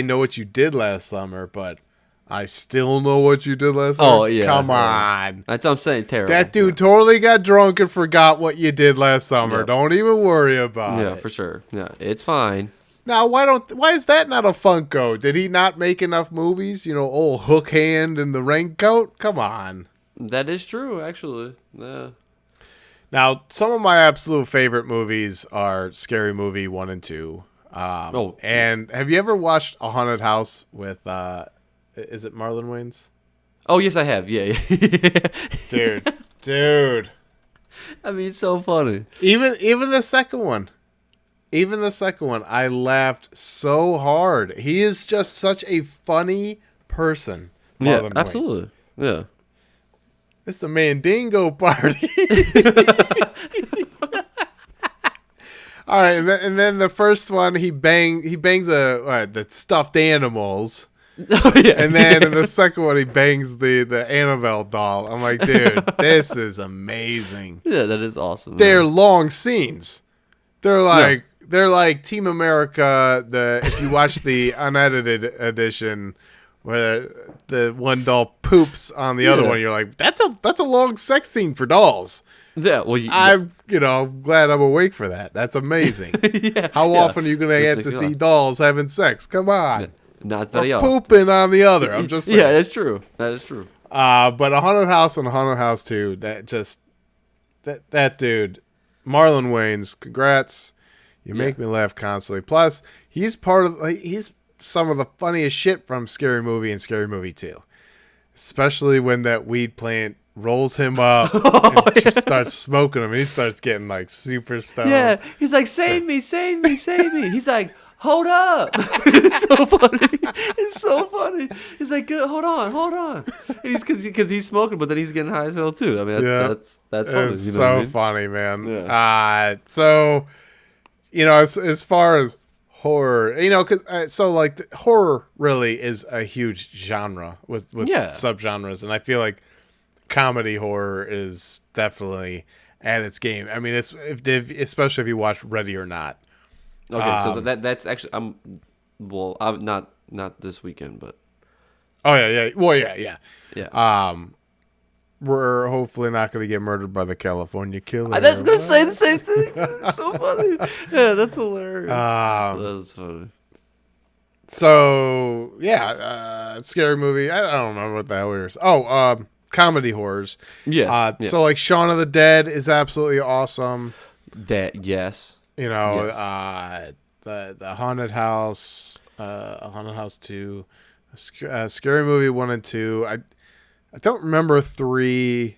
Know What You Did Last Summer, but I Still Know What You Did Last Summer? Oh, yeah. Come on. That's what I'm saying, terrible. That dude totally got drunk and forgot what you did last summer. Yep. Don't even worry about it. Yeah, for sure. Yeah, it's fine. Now, why is that not a Funko? Did he not make enough movies? You know, old Hook Hand and the Raincoat? Come on. That is true, actually. Yeah. Now, some of my absolute favorite movies are Scary Movie 1 and 2. And have you ever watched A Haunted House with, is it Marlon Wayans? Oh, yes, I have. Yeah. Dude. I mean, it's so funny. Even the second one. I laughed so hard. He is just such a funny person. Marlon Wayans. Absolutely. Yeah. It's a Mandingo party. All right, and then the first one, he bangs the stuffed animals. Oh, yeah. And then in the second one, he bangs the Annabelle doll. I'm like, dude, this is amazing. Yeah, that is awesome. They're long scenes. They're like Team America. If you watch the unedited edition, where the one doll poops on the other one, you're like, that's a long sex scene for dolls. Yeah, well, I'm glad I'm awake for that. That's amazing. How often are you gonna get to see dolls having sex? Come on. Yeah. Not very or often. Pooping on the other. I'm just saying. Yeah, that's true. That is true. But A Haunted House and A Haunted House 2, that dude, Marlon Wayans, congrats. You make me laugh constantly. Plus, he's some of the funniest shit from Scary Movie and Scary Movie 2. Especially when that weed plant rolls him up and just starts smoking him. And he starts getting like super stoned. Yeah, he's like, save me, save me, save me. He's like, hold up. It's so funny. It's so funny. He's like, hold on. And he's because he's smoking, but then he's getting high as hell too. I mean, that's funny. It's so funny, man. Yeah. So, as far as horror, because horror really is a huge genre with subgenres, and I feel like comedy horror is definitely at its game. I mean, especially if you watch Ready or Not. Okay, so that's actually I'm not this weekend, but yeah. We're hopefully not going to get murdered by the California killer. I was going to say the same thing. It's so funny. Yeah, that's hilarious. That's funny. So Scary Movie. I don't remember what the hell we were. Comedy horrors. Yes. So like Shaun of the Dead is absolutely awesome. Yes. The Haunted House, Haunted House 2, Scary Movie 1 and 2. I don't remember 3,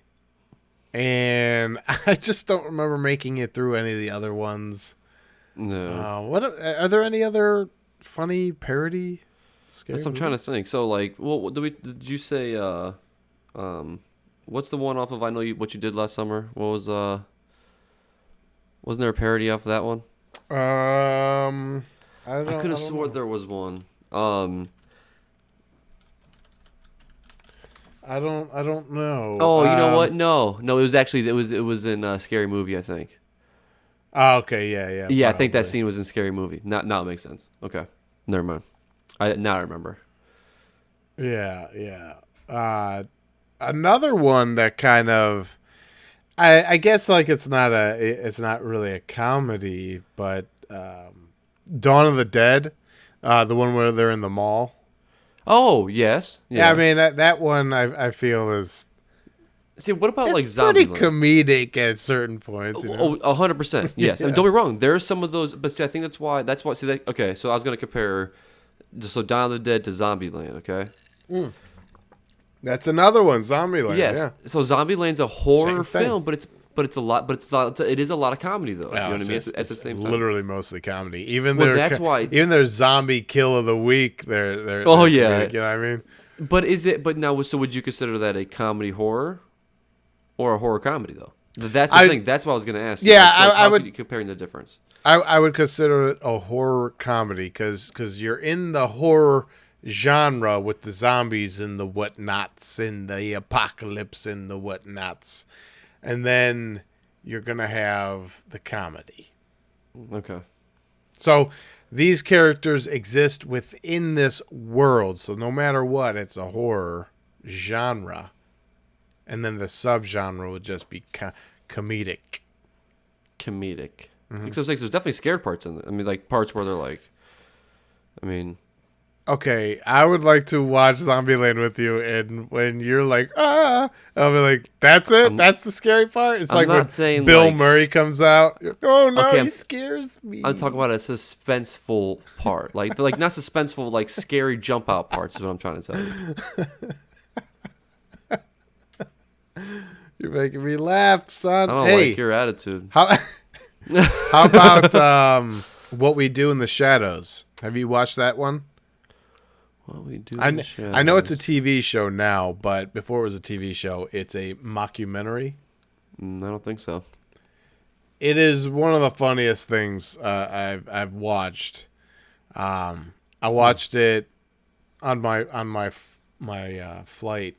and I just don't remember making it through any of the other ones. No. Are there any other funny parody scary movies? I'm trying to think. So like, did you say what's the one off of I Know What You Did Last Summer? What was wasn't there a parody off of that one? I could have sworn there was one. I don't know. Oh, you know what? No, it was in Scary Movie, I think. Oh, okay, yeah. Yeah, I think that scene was in Scary Movie. Now it makes sense. Okay, never mind. Now I remember. Yeah. Another one that kind of, I guess like it's not really a comedy, but Dawn of the Dead, the one where they're in the mall. Oh yes, yeah. I mean that one I feel is. See, what about like Zombieland? Pretty comedic at certain points. 100%. Yes, I mean, don't be wrong. There are some of those, but see, I think that's why. Okay, so I was gonna compare, Dawn of the Dead to Zombieland. Okay. That's another one, Zombieland. Yes. Yeah. So Zombieland's a horror film, but it is a lot of comedy though. Well, you know what I mean? At the same time, literally mostly comedy. Even their zombie kill of the week. They're yeah. Comedic, you know what I mean? But is it? But now, so would you consider that a comedy horror, or a horror comedy though? That's the thing. That's what I was going to ask you. Yeah, I would comparing the difference. I would consider it a horror comedy because you're in the horror genre with the zombies and the whatnots and the apocalypse and the whatnots, and then you're going to have the comedy. Okay. So these characters exist within this world. So no matter what, it's a horror genre. And then the subgenre would just be comedic. Comedic. Mm-hmm. Except like, there's definitely scared parts in it. I mean, like parts where they're like, I mean... Okay, I would like to watch Zombieland with you, and when you're like, I'll be like, that's it? That's the scary part? It's like when Bill Murray comes out. Oh, no, he scares me. I'm talking about a suspenseful part. Like not suspenseful, like scary jump out parts is what I'm trying to tell you. You're making me laugh, son. I don't like your attitude. How about What We Do in the Shadows? Have you watched that one? What We Do in the Shadows. I know it's a TV show now, but before it was a TV show, it's a mockumentary. I don't think so. It is one of the funniest things I've watched. I watched it on my flight.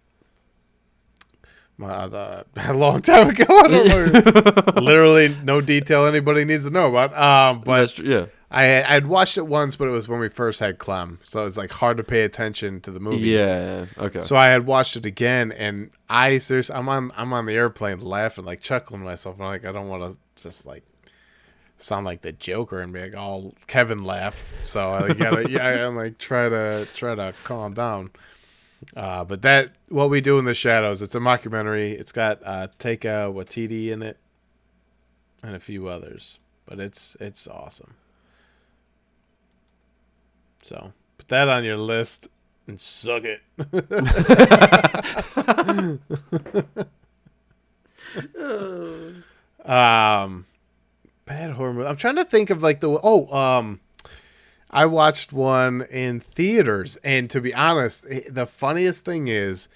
A long time ago. I don't know. Literally no detail anybody needs to know about. But yeah. I'd watched it once, but it was when we first had Clem, so it was like hard to pay attention to the movie. Yeah. Okay. So I had watched it again, and I'm on the airplane laughing, like chuckling to myself. I'm like, I don't want to just like sound like the Joker and be like all Kevin laugh. So I gotta I'm like try to calm down. But that What We Do in the Shadows, it's a mockumentary. It's got Taika Waititi in it and a few others, but it's awesome. So put that on your list and suck it. Bad horror movie. I'm trying to think of like I watched one in theaters, and to be honest, the funniest thing is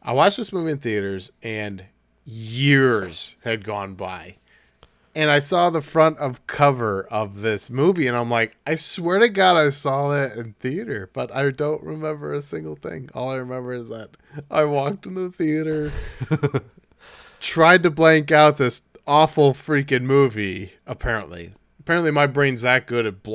I watched this movie in theaters and years had gone by. And I saw the front of cover of this movie, and I'm like, I swear to God I saw that in theater, but I don't remember a single thing. All I remember is that I walked into the theater, tried to blank out this awful freaking movie, apparently. Apparently my brain's that good it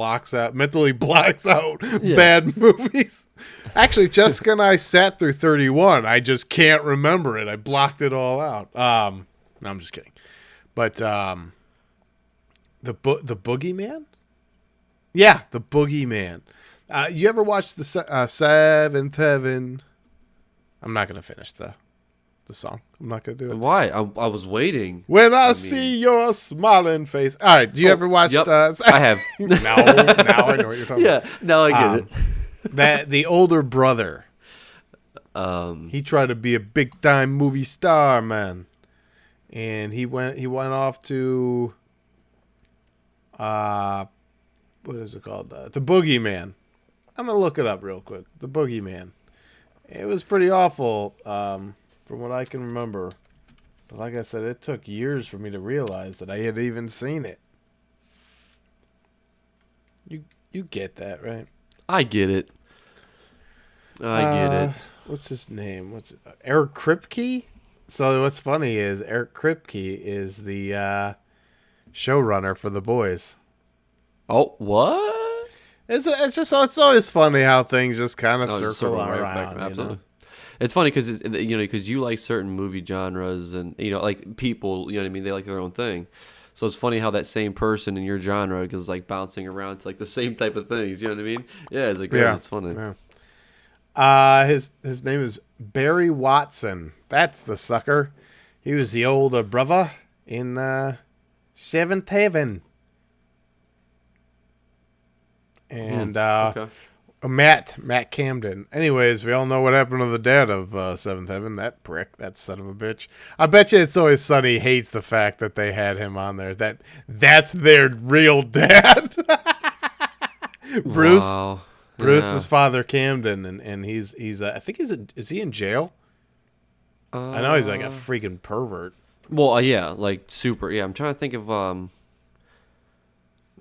mentally blocks out bad movies. Actually, Jessica and I sat through 31. I just can't remember it. I blocked it all out. No, I'm just kidding. But the Boogeyman? Yeah, the Boogeyman. You ever watch the Seventh Heaven? I'm not going to finish the song. I'm not going to do it. Why? I was waiting. When I see your smiling face. All right, do you ever watch... Yep, I have. now I know what you're talking about. Yeah, now I get it. The older brother. He tried to be a big-time movie star, man. And he went off to... what is it called? The Boogeyman. I'm going to look it up real quick. The Boogeyman. It was pretty awful, from what I can remember. But like I said, it took years for me to realize that I had even seen it. You get that, right? I get it. I get it. What's his name? Eric Kripke? So what's funny is Eric Kripke is the showrunner for The Boys. Oh, what? It's always funny how things just kind of circle around. Right, absolutely. You know? It's funny because because you like certain movie genres and like people, you know what I mean, they like their own thing. So it's funny how that same person in your genre is like bouncing around to like the same type of things. You know what I mean? Yeah, it's like it's funny. Yeah. His name is Barry Watson. That's the sucker. He was the older brother in Seventh Heaven. And okay. Matt Camden. Anyways, we all know what happened to the dad of Seventh Heaven. That prick, that son of a bitch. I bet you It's Always Sunny hates the fact that they had him on there. That's their real dad. Bruce. Wow. Bruce's father Camden, and he's I think is he in jail? I know he's like a freaking pervert. Well, yeah, like super. Yeah, I'm trying to think of I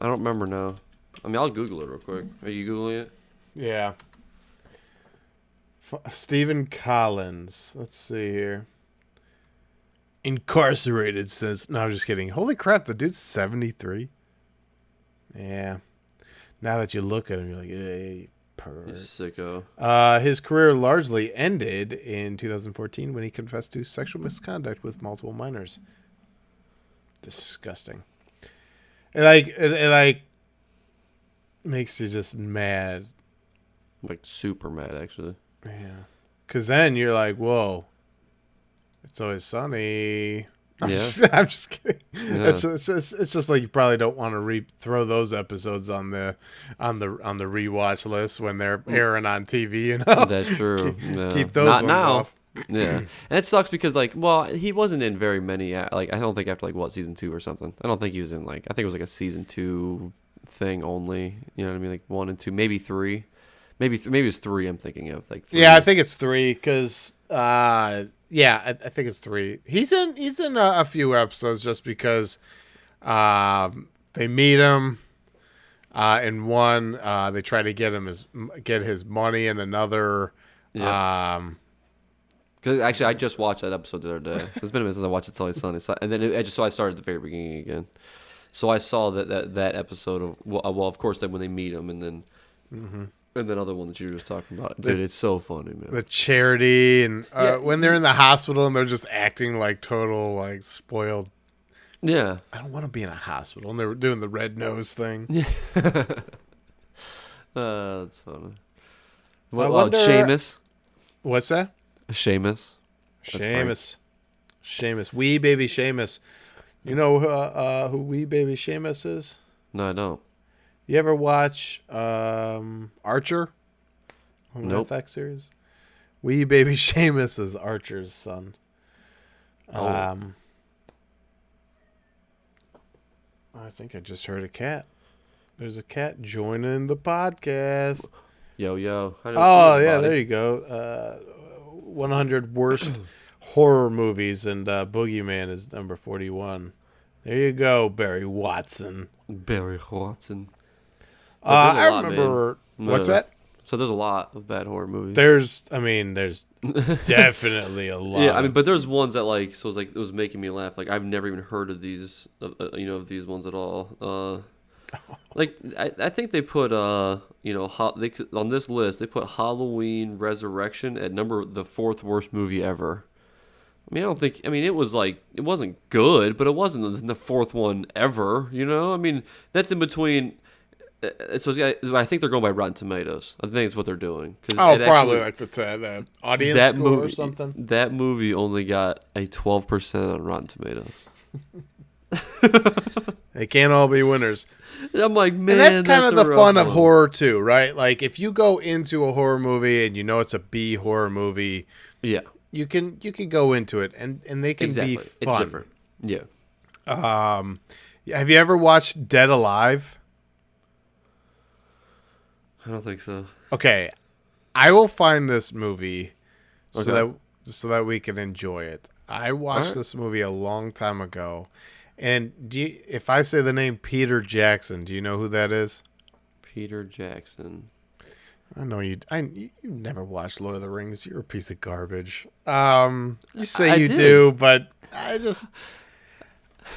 don't remember now. I mean, I'll Google it real quick. Are you Googling it? Yeah. Stephen Collins. Let's see here. incarcerated since. No, I'm just kidding. Holy crap, the dude's 73. Yeah. Now that you look at him, you're like, hey, pervert. Sicko. His career largely ended in 2014 when he confessed to sexual misconduct with multiple minors. Disgusting. It makes you just mad. Like super mad, actually. Yeah. Because then you're like, whoa, it's always sunny. I'm just kidding. Yeah. It's just like you probably don't want to throw those episodes on the rewatch list when they're airing on TV. You know, that's true. Keep those ones off. Yeah, and it sucks because he wasn't in very many. I don't think after season 2 or something. I don't think he was in I think it was a season 2 thing only. You know what I mean? Like 1 and 2, maybe 3, maybe it's 3. I'm thinking of 3. Yeah, I think it's 3 because. Yeah, I think it's 3. He's in a few episodes just because they meet him. In one, they try to get his money. In another, because actually I just watched that episode the other day. It's been a minute since I watched It's Always Sunny, and then I started at the very beginning again. So I saw that episode of of course then when they meet him, and then. Mm-hmm. And that other one that you were just talking about. Dude, it's so funny, man. The charity and when they're in the hospital and they're just acting like total spoiled. Yeah. I don't want to be in a hospital. And they were doing the red nose thing. Yeah. That's funny. Seamus. What's that? Seamus. Seamus. Wee baby Seamus. You know who Wee baby Seamus is? No, I don't. You ever watch Archer? On the nope. FX series? Wee baby Seamus is Archer's son. I think I just heard a cat. There's a cat joining the podcast. Yo. Oh, yeah, there you go. 100 worst horror movies, and Boogeyman is number 41. There you go, Barry Watson. I remember. What's that? So there's a lot of bad horror movies. There's definitely a lot. Yeah, but there's ones that it was making me laugh. I've never even heard of these, of these ones at all. I think they put on this list they put Halloween Resurrection at the 4th worst movie ever. I mean, I don't think. I mean, it was it wasn't good, but it wasn't the 4th one ever. You know, I mean, that's in between. So I think they're going by Rotten Tomatoes. I think it's what they're doing. Probably the audience score or something. That movie only got a 12% on Rotten Tomatoes. They can't all be winners. I'm like, man, and that's kind of the fun of horror too, right? Like if you go into a horror movie and you know it's a B horror movie, yeah, you can go into it and they can be fun. It's different. Yeah. Have you ever watched Dead Alive? I don't think so. Okay, I will find this movie so that we can enjoy it. I watched this movie a long time ago, and if I say the name Peter Jackson, do you know who that is? Peter Jackson. I know you. You never watched Lord of the Rings. You're a piece of garbage. You say you do, but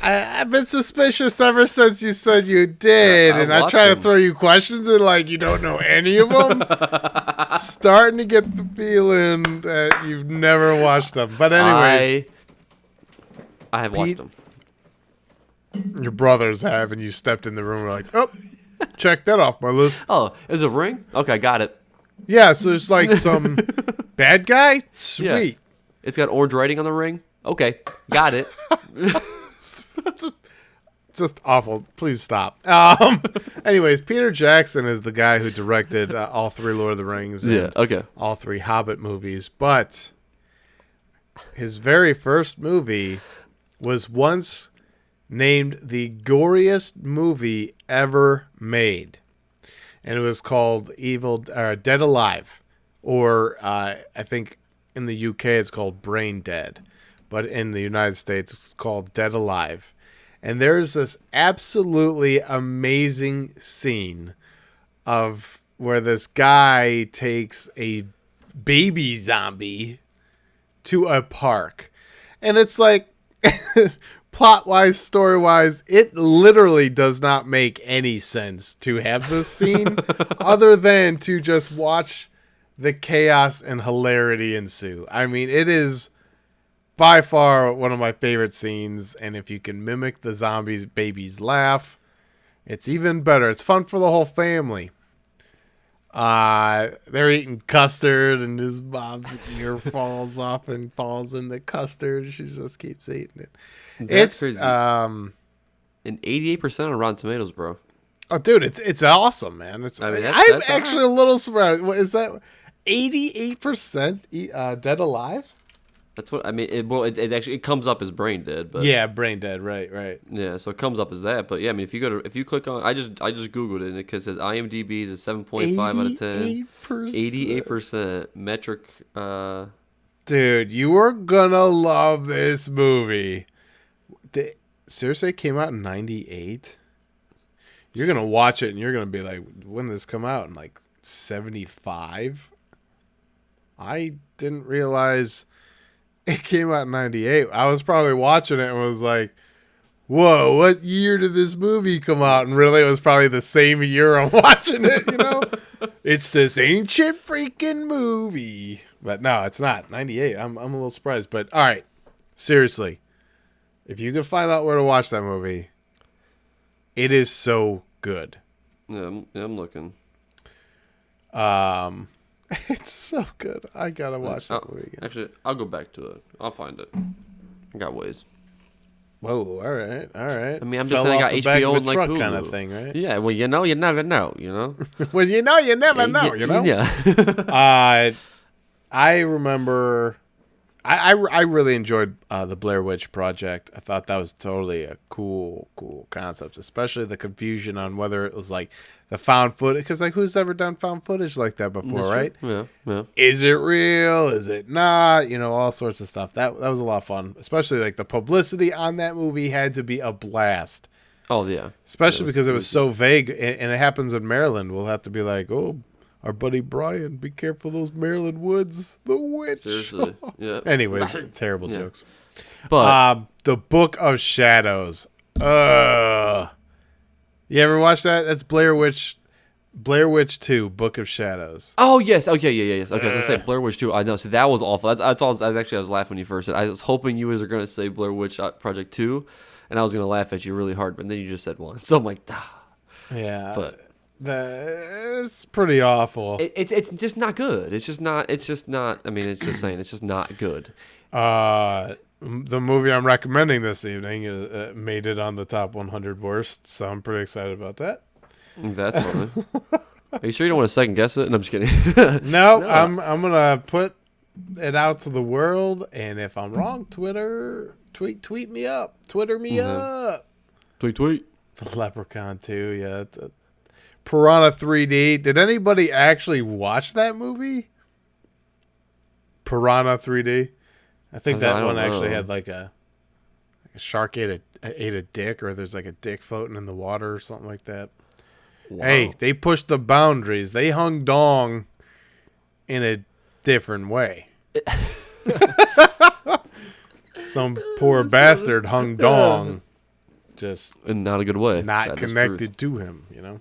I've been suspicious ever since you said you did, and I try to throw you questions and you don't know any of them. Starting to get the feeling that you've never watched them. But anyways, I have watched them. Your brothers have, and you stepped in the room and were like, oh, check that off my list. Oh, is it a ring? Okay, got it. Yeah, so there's some bad guy? Sweet. Yeah. It's got orange writing on the ring? Okay, got it. just awful. Please stop. Anyways, Peter Jackson is the guy who directed all 3 Lord of the Rings and all 3 Hobbit movies. But his very first movie was once named the goriest movie ever made. And it was called Dead Alive. Or I think in the UK it's called Brain Dead. But in the United States, it's called Dead Alive. And there's this absolutely amazing scene of where this guy takes a baby zombie to a park. And it's plot-wise, story-wise, it literally does not make any sense to have this scene other than to just watch the chaos and hilarity ensue. I mean, it is by far one of my favorite scenes, and if you can mimic the zombies' babies laugh, it's even better. It's fun for the whole family. They're eating custard, and his mom's ear falls off and falls in the custard. She just keeps eating it. That's crazy. And 88% on Rotten Tomatoes, bro. Oh, dude, it's awesome, man. I'm actually a little surprised. What is that? 88% Dead Alive? That's what I mean. It actually comes up as brain dead, but yeah, brain dead. Right. Yeah, so it comes up as that. But yeah, I mean, if you click on, I just googled it, and it says IMDb is a 7.5 out of 10. 88% metric. Dude, you are gonna love this movie. Seriously, it came out in '98. You're gonna watch it, and you're gonna be like, "When did this come out?" In like '75. I didn't realize it came out in '98. I was probably watching it and was like, whoa, what year did this movie come out? And really, it was probably the same year I'm watching it, you know? It's this ancient freaking movie. But no, it's not. '98. I'm a little surprised. But all right, seriously, if you can find out where to watch that movie, it is so good. Yeah, I'm looking. It's so good. I gotta watch that movie again. Actually, I'll go back to it. I'll find it. I got ways. Whoa! All right. I mean, I'm just saying I got HBO and like Hulu kind of thing, right? Yeah. Well, you never know. You know. Well, you never know. You know. Yeah. I remember. I really enjoyed the Blair Witch Project. I thought that was totally a cool concept, especially the confusion on whether it was like the found footage. Because like, who's ever done found footage like that before, right? Yeah. Is it real? Is it not? You know, all sorts of stuff. That was a lot of fun. Especially like the publicity on that movie had to be a blast. Oh yeah. Especially because it was so vague, and it happens in Maryland. We'll have to be like, oh, our buddy Brian, be careful those Maryland woods. The witch. Seriously. Yeah. Anyways, terrible jokes. But The Book of Shadows. You ever watch that? That's Blair Witch 2, Book of Shadows. oh yes. Okay. Yes. Okay. So I say Blair Witch 2. I know. So that was awful. That's all. I was laughing when you first said. I was hoping you were going to say Blair Witch Project 2, and I was going to laugh at you really hard. But then you just said one. So I'm like, Yeah. But it's pretty awful. It's just not good. It's just not. I mean, it's just saying. It's just not good. The movie I'm recommending this evening made it on the top 100 worst, so I'm pretty excited about that. That's funny. Are you sure you don't want to second guess it? No, I'm just kidding. No, I'm gonna put it out to the world, and if I'm wrong, tweet me up, Twitter me up. Tweet. The Leprechaun 2, yeah. Piranha 3D. Did anybody actually watch that movie? Piranha 3D. I think that one actually had like a shark ate a dick, or there's like a dick floating in the water or something like that. Wow. Hey, they pushed the boundaries. They hung dong in a different way. Some poor bastard hung dong, just in not a good way. Not connected to him, you know.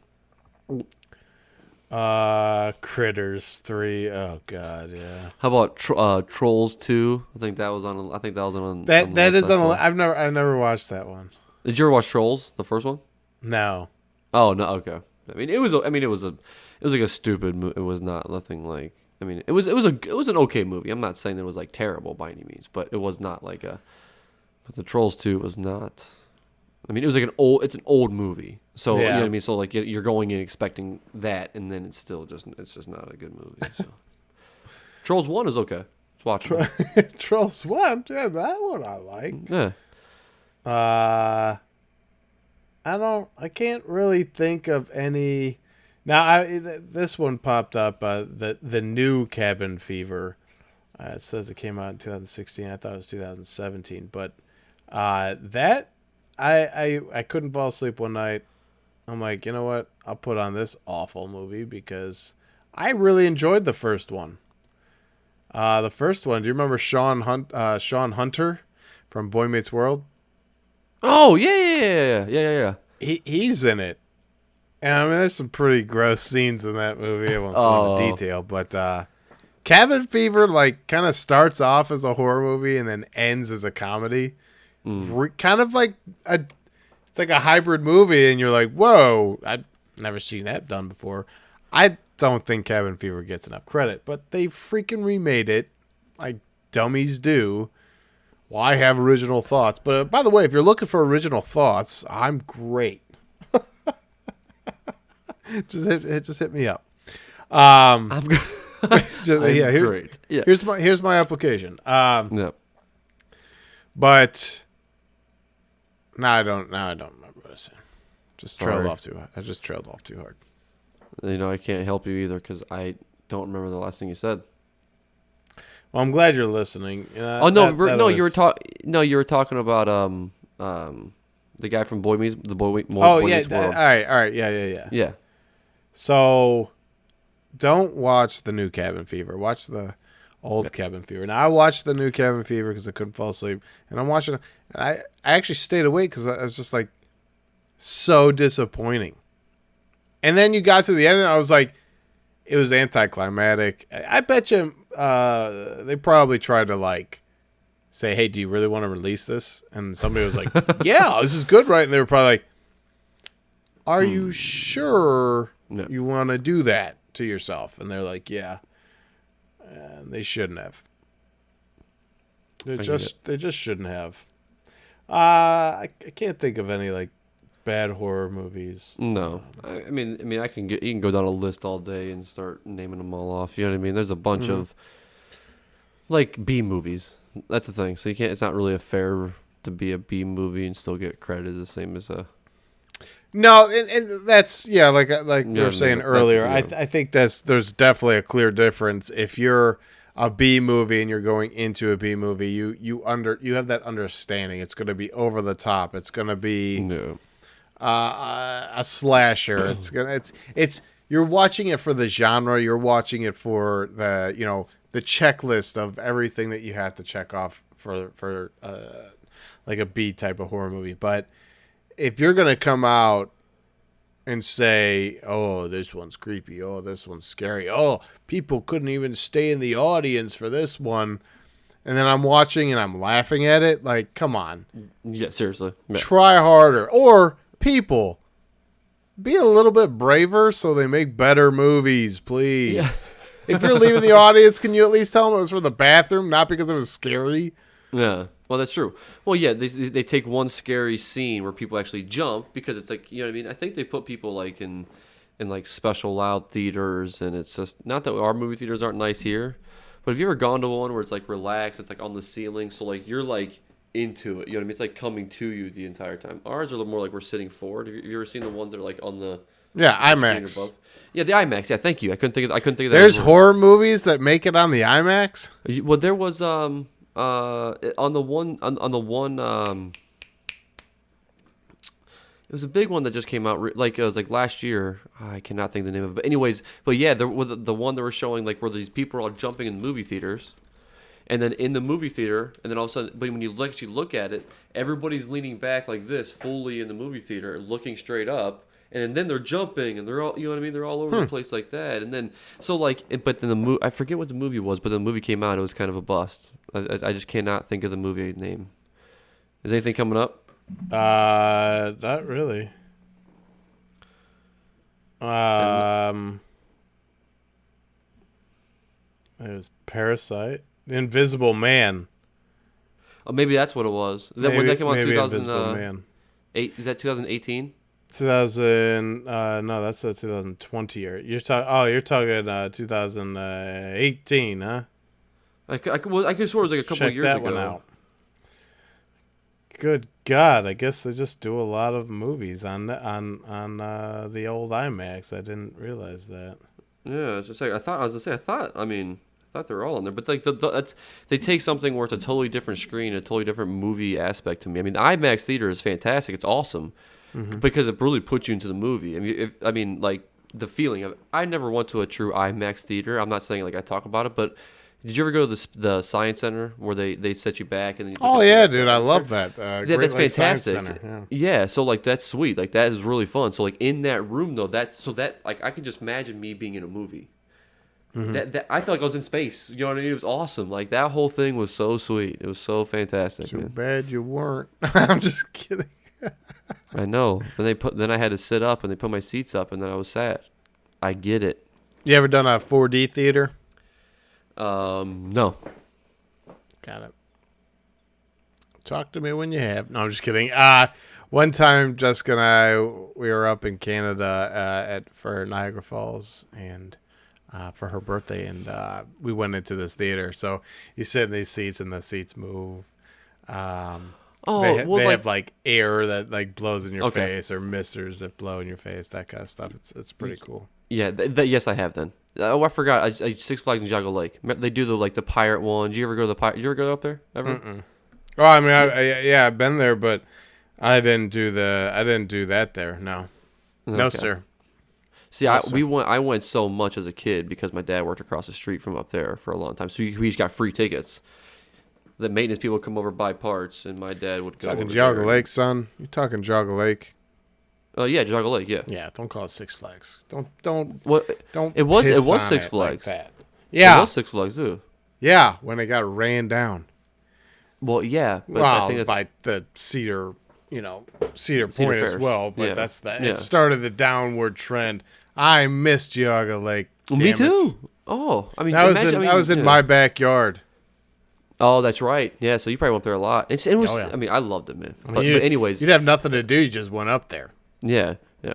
Critters 3. Oh god, yeah. How about Trolls 2? I think that was on. That is on. I've never watched that one. Did you ever watch Trolls, the first one? No. Oh no. Okay. I mean, it was like a stupid movie. It was not nothing like. I mean, it was an okay movie. I'm not saying that it was like terrible by any means, but it was not like a. But the Trolls 2 was not. I mean, it was like it's an old movie. So, you know what I mean? So, like, you're going in expecting that, and then it's just not a good movie. So. Trolls 1 is okay. It's watchable. Trolls 1? Yeah, that one I like. Yeah. I can't really think of any. Now, this one popped up, the new Cabin Fever. It says it came out in 2016. I thought it was 2017. But that, I couldn't fall asleep one night. I'm like, you know what? I'll put on this awful movie because I really enjoyed the first one. The first one, do you remember Sean Hunter from Boy Meets World. Oh yeah. He's in it. And I mean, there's some pretty gross scenes in that movie. I won't go into detail, but Cabin Fever like kind of starts off as a horror movie and then ends as a comedy. Kind of like it's like a hybrid movie, and you're like, whoa, I've never seen that done before. I don't think Cabin Fever gets enough credit, but they freaking remade it like dummies do. Well, I have original thoughts, but by the way, if you're looking for original thoughts, I'm great. just hit me up. I'm good. Great. Yeah. Here's my application. Yep. But I don't remember what I said. I just trailed off too hard. I can't help you either because I don't remember the last thing you said. Well, I'm glad you're listening. You were talking about the guy from Boy Meets World. All right, yeah. So, don't watch the new Cabin Fever. Watch the old Cabin Fever. Now, I watched the new Cabin Fever because I couldn't fall asleep, and I'm watching. And I actually stayed awake because I was just like so disappointing. And then you got to the end, and I was like, it was anticlimactic. I bet you they probably tried to like say, hey, do you really want to release this? And somebody was like, yeah, this is good, right? And they were probably like, are you sure you want to do that to yourself? And they're like, yeah. And they shouldn't have. They just shouldn't have. I can't think of any like bad horror movies. No, I mean, you can go down a list all day and start naming them all off. You know what I mean? There's a bunch of like B movies. That's the thing. So you can't. It's not really fair to be a B movie and still get credit the same as a. No, and that's like you were saying earlier. I think there's definitely a clear difference if you're a B movie and you're going into a B movie. You have that understanding. It's going to be over the top. It's going to be a slasher. It's you're watching it for the genre. You're watching it for the checklist of everything that you have to check off for like a B type of horror movie. But if you're going to come out and say, oh, this one's creepy, oh, this one's scary, oh, people couldn't even stay in the audience for this one, and then I'm watching and I'm laughing at it, like, come on. Yeah, seriously. Yeah. Try harder. Or, people, be a little bit braver so they make better movies, please. Yes. If you're leaving the audience, can you at least tell them it was for the bathroom, not because it was scary? Yeah. Well, that's true. Well, yeah, they take one scary scene where people actually jump because it's like, you know what I mean? I think they put people like in like special loud theaters, and it's just not that our movie theaters aren't nice here, but have you ever gone to one where it's like relaxed, it's like on the ceiling, so like you're like into it, you know what I mean? It's like coming to you the entire time. Ours are a little more like we're sitting forward. Have you ever seen the ones that are like on the IMAX? Yeah, the IMAX. Yeah, thank you. I couldn't think of that. There's horror movies that make it on the IMAX? Well, there was on the one it was a big one that just came out like it was like last year. I cannot think of the name of it, but anyways, there was the one that were showing like where these people are all jumping in movie theaters, and then in the movie theater, and then all of a sudden, but when you actually look at it, everybody's leaning back like this fully in the movie theater, looking straight up. And then they're jumping, and they're all, you know what I mean? They're all over the place like that. And then, so like, but then I forget what the movie was, but the movie came out, it was kind of a bust. I just cannot think of the movie name. Is anything coming up? Not really. It was Parasite. The Invisible Man. Oh, maybe that's what it was. When that came out in 2008, is that 2018? 2000 no, that's a 2020 year. You're talking 2018, huh? I could swear it was like a couple of years ago. Check that one out. Good God, I guess they just do a lot of movies on the old IMAX. I didn't realize that. Yeah, it's just like I thought they were all on there, but like they take something where it's a totally different screen, a totally different movie aspect to me. I mean, the IMAX theater is fantastic. It's awesome. Because it really puts you into the movie. I mean, like the feeling of. I never went to a true IMAX theater. I'm not saying like I talk about it, but Did you ever go to the science center where they set you back and then you Oh look at yeah, the dude, I love atmosphere? that. Yeah, Great that's Lakes Science fantastic. Center, Yeah, so like that's sweet. Like that is really fun. So like in that room though, like I can just imagine me being in a movie. That I felt like I was in space. You know what I mean? It was awesome. Like that whole thing was so sweet. It was so fantastic, Too man. bad you weren't. I'm just kidding. I know. Then I had to sit up and they put my seats up and then I was sad. I get it. You ever done a 4D theater? No. Got it. Talk to me when you have. No, I'm just kidding. One time, Jessica and I, we were up in Canada for Niagara Falls and for her birthday, and we went into this theater. So you sit in these seats, and the seats move. They have like air that like blows in your face, or misters that blow in your face, that kind of stuff. It's pretty cool. Yeah, yes, I have then. Oh, I forgot. I Six Flags in Jago Lake. They do the pirate one. Did you ever go to the pirate? Did you ever go up there ever? Mm-mm. Oh, I mean, I've been there, but I didn't do that there. No, no, sir. See, I went so much as a kid because my dad worked across the street from up there for a long time, so we just got free tickets. The maintenance people would come over buy parts, and my dad would go. Talking Jago Lake, son. You talking Jago Lake? Oh yeah, Jago Lake, yeah. Yeah, don't call it Six Flags. Don't. What? Don't. It was Six Flags. Like that. Yeah, it was Six Flags too. Yeah, when it got ran down. Well, yeah, but I think that's by the Cedar Point Fair as well. But that's that. Yeah. It started the downward trend. I missed Jago Lake. Me too. Oh, I mean, that was in my backyard. Oh, that's right. Yeah, so you probably went there a lot. It was. I mean, I loved it, man. But anyways, you'd have nothing to do. You just went up there. Yeah, yeah.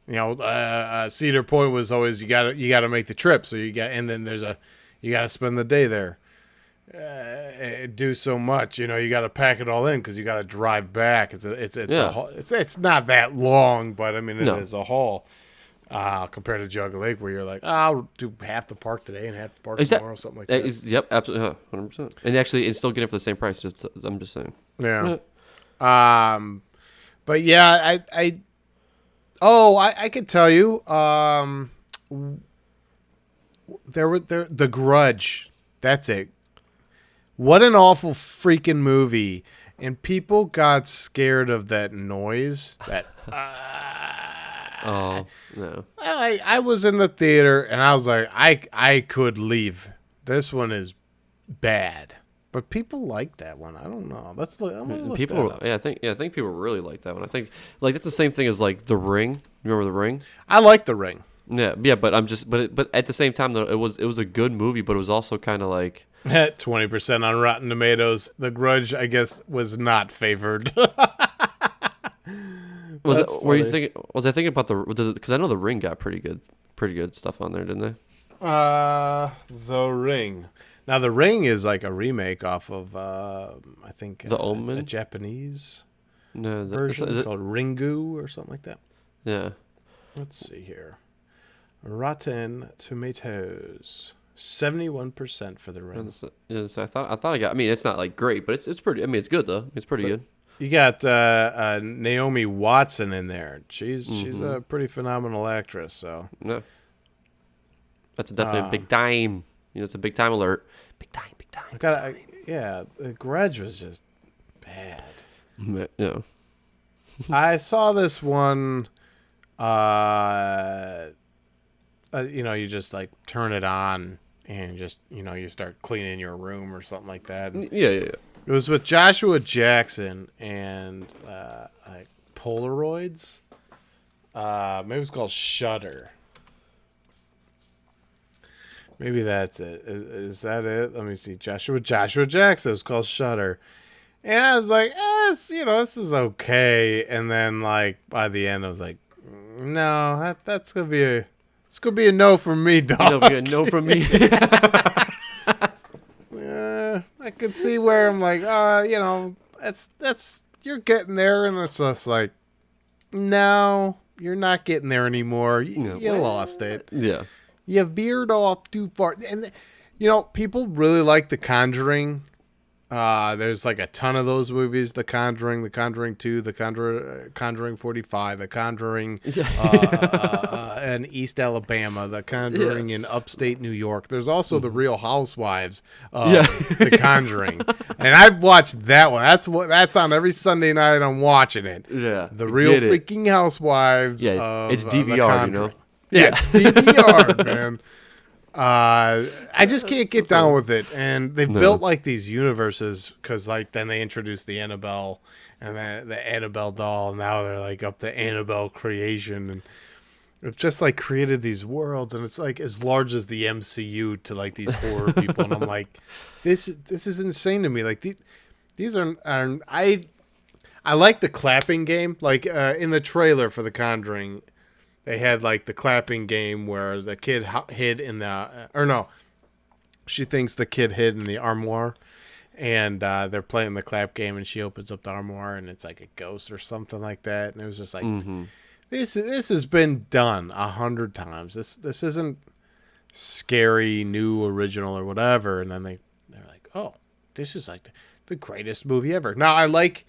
You know, Cedar Point was always you got to make the trip. So you got to spend the day there. Do so much, you got to pack it all in because you got to drive back. It's not that long, but I mean it is a haul compared to Jago Lake where you're like, I'll do half the park today and half the park tomorrow, something like that. Yep, absolutely, 100%. And actually, it's still getting it for the same price. I'm just saying. Yeah. But yeah, I could tell you, The Grudge. That's it. What an awful freaking movie. And people got scared of that noise. That oh, no. I was in the theater and I was like, I could leave. This one is bad. But people like that one. I don't know. I think people really like that one. I think like that's the same thing as like The Ring. Remember The Ring? I like The Ring. Yeah, but but at the same time though, it was a good movie, but it was also kind of like 20% on Rotten Tomatoes. The Grudge, I guess, was not favored. Was I thinking about because I know The Ring got pretty good stuff on there, didn't they? The Ring. Now The Ring is like a remake off of I think The Omen, a Japanese version called Ringu or something like that. Yeah. Let's see here. Rotten Tomatoes. 71% for The Ring. Yes, I thought I got. I mean, it's not like great, but it's pretty. I mean, it's good though. It's pretty good. You got Naomi Watson in there. She's a pretty phenomenal actress. So no, that's definitely a big time. It's a big time alert. Big time. The Grudge was just bad. Yeah. I saw this one. You just like turn it on and just you start cleaning your room or something like that. Yeah. It was with Joshua Jackson and like Polaroids. Maybe it's called Shudder. Maybe that's it. Is that it? Let me see. Joshua Jackson. It's called Shudder. And I was like, this is okay. And then like by the end, I was like, no, that's gonna be a no from me, dog. It'll be a no from me. I could see where I'm like, that's you're getting there, and it's just like, no, you're not getting there anymore. You lost it. Yeah, you veered off too far, and people really like The Conjuring There's like a ton of those movies: The Conjuring, The Conjuring 2, The Conjuring 45, The Conjuring in East Alabama, The Conjuring in upstate New York. There's also The Real Housewives of The Conjuring, and I've watched that one. That's on every Sunday night. I'm watching it. Yeah, The Real Freaking Housewives. Yeah, of, it's DVR, you know. Yeah, it's DVR, man. I just can't get down with it, and they've built like these universes because like then they introduced the Annabelle and the Annabelle doll, and now they're like up to Annabelle creation, and it's just like created these worlds, and it's like as large as the MCU to like these horror people, and I'm like, this is insane to me. Like these are I like the clapping game, like in the trailer for The Conjuring. They had like the clapping game where the kid hid in she thinks the kid hid in the armoire, and they're playing the clap game, and she opens up the armoire, and it's like a ghost or something like that, and it was just like, this has been done 100 times. This isn't scary, new, original, or whatever. And then they're like, oh, this is like the greatest movie ever. Now I like.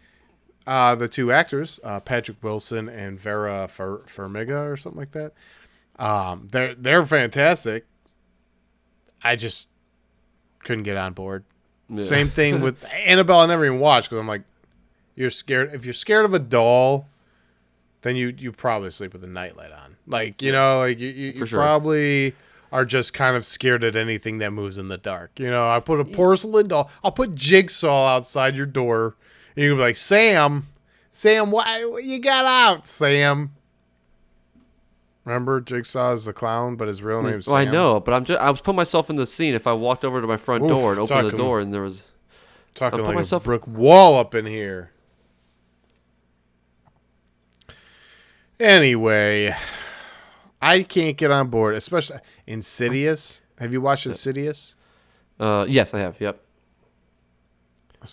The two actors, Patrick Wilson and Vera Farmiga or something like that. They're fantastic. I just couldn't get on board. Yeah. Same thing with Annabelle. I never even watched because I'm like, you're scared. If you're scared of a doll, then you probably sleep with a nightlight on. Like like you probably are just kind of scared at anything that moves in the dark. I put a porcelain doll. I'll put Jigsaw outside your door. And you'll be like, Sam, why you got out, Sam? Remember, Jigsaw is the clown, but his real name's Sam. I know, but I was putting myself in the scene. If I walked over to my front door and opened the door, and there was like a brick wall up in here. Anyway, I can't get on board, especially Insidious. Have you watched Insidious? Yes, I have. Yep. I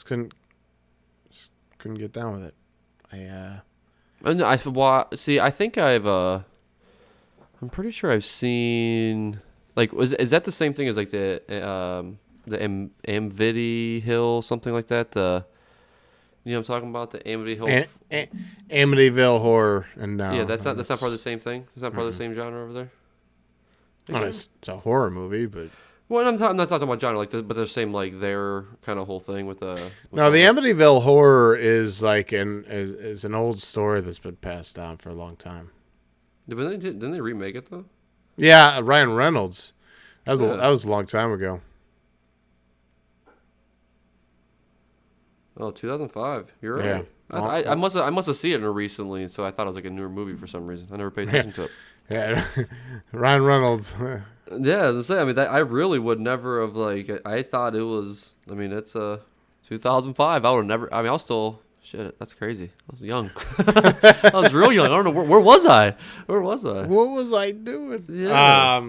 couldn't get down with it. I think I'm pretty sure I've seen like is that the same thing as like the Amity Hill, something like that? What I'm talking about, the Amity Hill, Amityville Horror, and yeah, that's not part of the same thing. It's not part of the same genre over there. Well, it's a horror movie, but. Well, I'm not talking about genre, but they're the same, like their kind of whole thing with the. No, the Amityville Horror is like is an old story that's been passed down for a long time. Didn't they remake it though? Yeah, Ryan Reynolds. That was a long time ago. Oh, 2005. You're right. Yeah. I must have seen it recently, so I thought it was like a newer movie for some reason. I never paid attention to it. Yeah, Ryan Reynolds. Yeah, as I say, I mean, I really would never have I thought it was. I mean, it's 2005. I would have never. I mean, I was still shit. That's crazy. I was young. I was real young. I don't know where was I. Where was I? What was I doing? Yeah.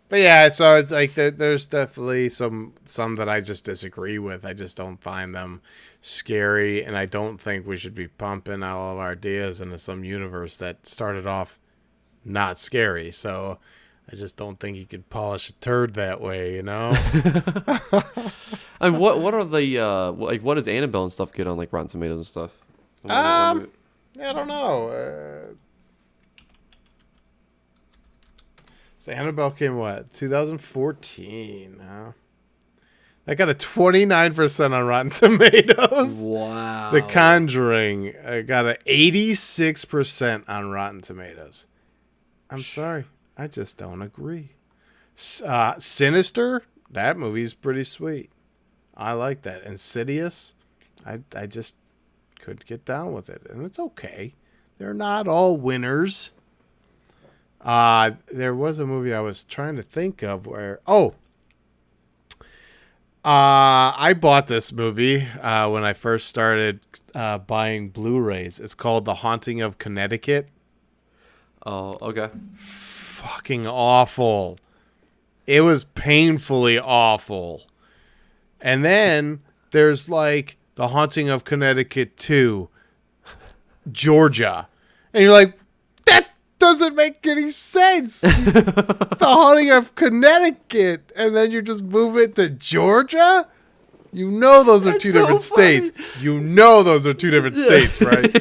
But yeah, so it's like there's definitely some that I just disagree with. I just don't find them scary, and I don't think we should be pumping all of our ideas into some universe that started off not scary. So I just don't think you could polish a turd that way, I mean, what are the what does Annabelle and stuff get on like Rotten Tomatoes and stuff? I don't know. So Annabelle came 2014, huh? That got a 29% on Rotten Tomatoes. Wow. The Conjuring got a 86% on Rotten Tomatoes. I'm sorry. I just don't agree. Sinister, that movie's pretty sweet. I like that. Insidious, I just couldn't get down with it. And it's okay. They're not all winners. There was a movie I was trying to think of where... I bought this movie when I first started buying Blu-rays. It's called The Haunting of Connecticut. Oh, okay. Fucking awful. It was painfully awful. And then there's like The Haunting of Connecticut 2, Georgia. And you're like, that doesn't make any sense. It's The Haunting of Connecticut. And then you just move it to Georgia? You know those are two so different funny. states. You know those are two different states, right?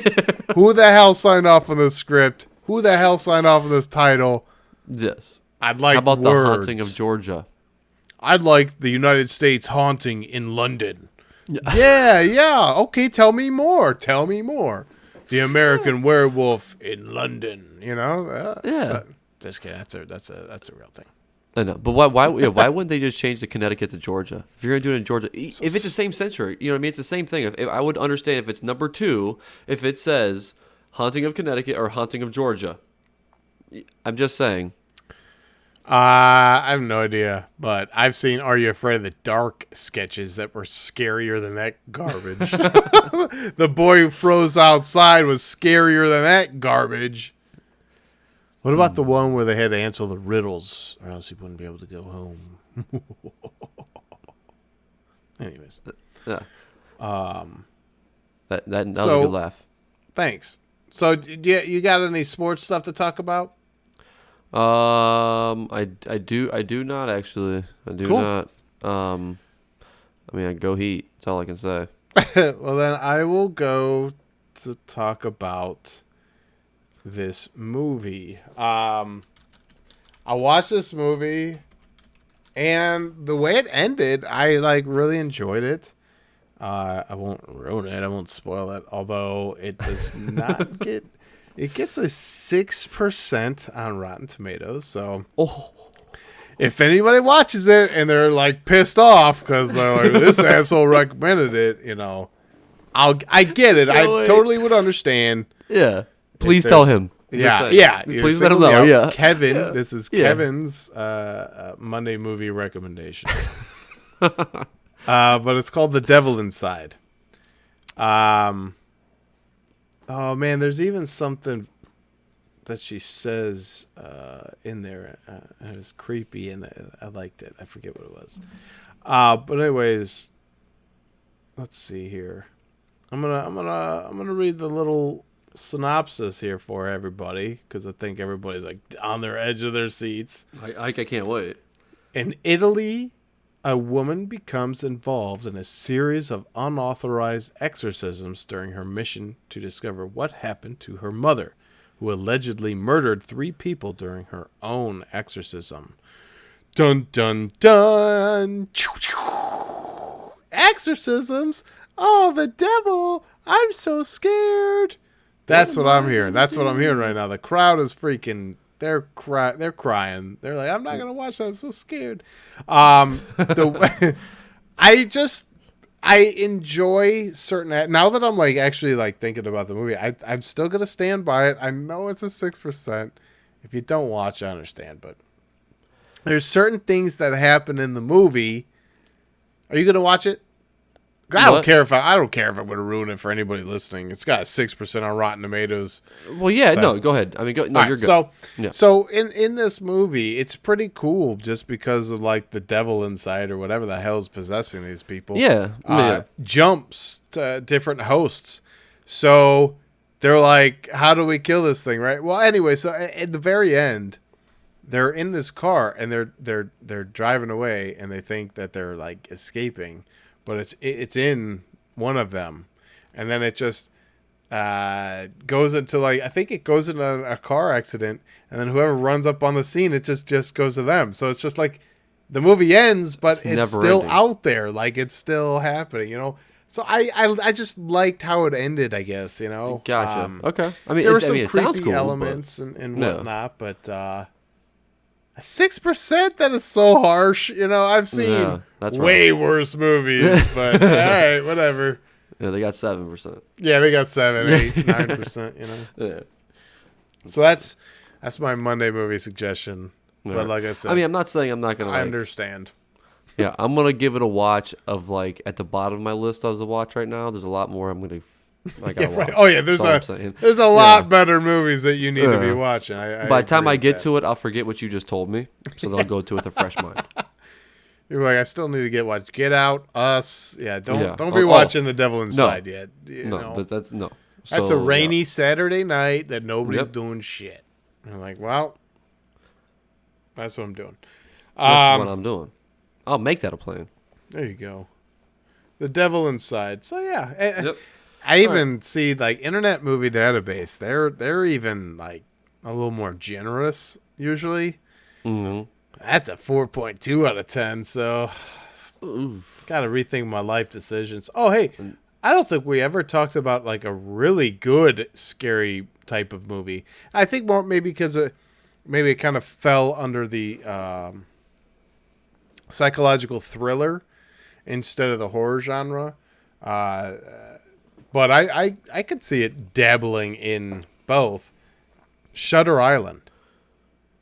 Who the hell signed off on this script? Who the hell signed off on this title? Yes. I'd like How about words. the haunting of Georgia? I'd like the United States haunting in London. Yeah. Okay, tell me more. The American werewolf in London. Yeah. Just kidding. That's a real thing. I know, but why wouldn't they just change the Connecticut to Georgia? If you're gonna do it in Georgia, if it's the same century, you know what I mean? It's the same thing. If I would understand if it's number 2, if it says haunting of Connecticut or haunting of Georgia. I'm just saying. I have no idea, but I've seen Are You Afraid of the Dark sketches that were scarier than that garbage. The boy who froze outside was scarier than that garbage. What about the one where they had to answer the riddles or else he wouldn't be able to go home? Anyways. Yeah. That was a good laugh. Thanks. So you got any sports stuff to talk about? I do not actually. I do Cool. not. I go Heat. That's all I can say. Well, then I will go to talk about this movie. I watched this movie, and the way it ended, I really enjoyed it. I won't ruin it. I won't spoil it. Although it does not get. It gets a 6% on Rotten Tomatoes. So, if anybody watches it and they're pissed off because they're like, this asshole recommended it, I get it. I totally would understand. Yeah. Please tell him. Yeah. Please let him know. Yeah. Kevin, yeah. This is Kevin's Monday movie recommendation. But it's called The Devil Inside. Oh man, there's even something that she says in there. It was creepy, and I liked it. I forget what it was. But anyways, let's see here. I'm gonna read the little synopsis here for everybody because I think everybody's on their edge of their seats. I can't wait. In Italy, a woman becomes involved in a series of unauthorized exorcisms during her mission to discover what happened to her mother, who allegedly murdered 3 people during her own exorcism. Dun dun dun! Exorcisms? Oh, the devil! I'm so scared! That's what I'm hearing. That's what I'm hearing right now. The crowd is freaking... They're crying. They're like, I'm not gonna watch that. I'm so scared. I enjoy certain. Now that I'm actually thinking about the movie, I'm still gonna stand by it. I know it's a 6%. If you don't watch, I understand. But there's certain things that happen in the movie. Are you gonna watch it? I don't care if I'm going to ruin it for anybody listening. It's got a 6% on Rotten Tomatoes. Well, yeah, so. No, go ahead. You're good. So in this movie, it's pretty cool just because of the devil inside or whatever the hell's possessing these people. Yeah. Jumps to different hosts. So they're like, how do we kill this thing, right? Well, anyway, so at the very end, they're in this car and they're driving away and they think that they're escaping. But it's in one of them, and then it just goes into I think it goes into a car accident, and then whoever runs up on the scene, it just goes to them. So it's just the movie ends, but it's still ending. Out there, it's still happening, So I just liked how it ended, I guess, Gotcha. Okay. There were some creepy cool, elements and whatnot, but. 6%? That is so harsh. I've seen way worse movies, but all right, whatever. Yeah, they got 7%. Yeah, they got 7, 8, 9%. Yeah. So that's my Monday movie suggestion. But like I said, I'm not saying I'm not gonna. I understand. Yeah, I'm gonna give it a watch. Of at the bottom of my list as a watch right now. There's a lot more I'm gonna. Right. Oh yeah, there's a lot better movies that you need to be watching. By the time I get to it, I'll forget what you just told me, so they'll go to it with a fresh mind. You're like, I still need to Get Out, Us. Yeah, don't be watching The Devil Inside yet. That's no. That's a rainy Saturday night that nobody's doing shit. And I'm like, well, that's what I'm doing. That's what I'm doing. I'll make that a plan. There you go. The Devil Inside. So yeah, Yep. I even see like Internet Movie Database. They're even like a little more generous usually. Mm-hmm. That's a 4.2 out of 10. So Oof. got to rethink my life decisions. Oh hey, I don't think we ever talked about like a really good scary type of movie. I think more maybe because maybe it kind of fell under the psychological thriller instead of the horror genre. But I could see it dabbling in both. Shutter Island.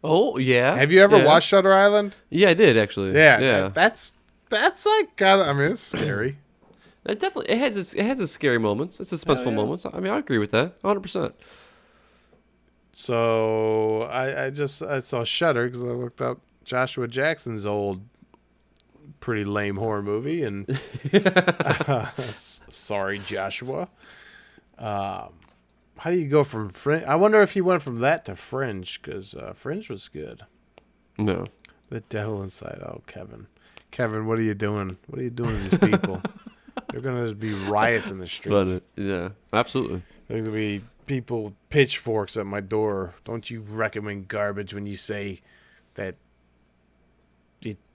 Oh yeah. Have you ever watched Shutter Island? Yeah, I did actually. Yeah, Yeah. that's like kind of. I mean, it's scary. It definitely it has its scary moments. It's suspenseful moments. I mean, I agree with that 100%. So I saw Shutter because I looked up Joshua Jackson's old, pretty lame horror movie, and sorry, Joshua. How do you go from Fringe? I wonder if he went from that to Fringe because Fringe was good. No. The Devil Inside. Oh, Kevin, what are you doing? What are you doing to these people? They're gonna just be riots in the streets. Yeah, absolutely. There's gonna be people pitchforks at my door. Don't you recommend garbage when you say that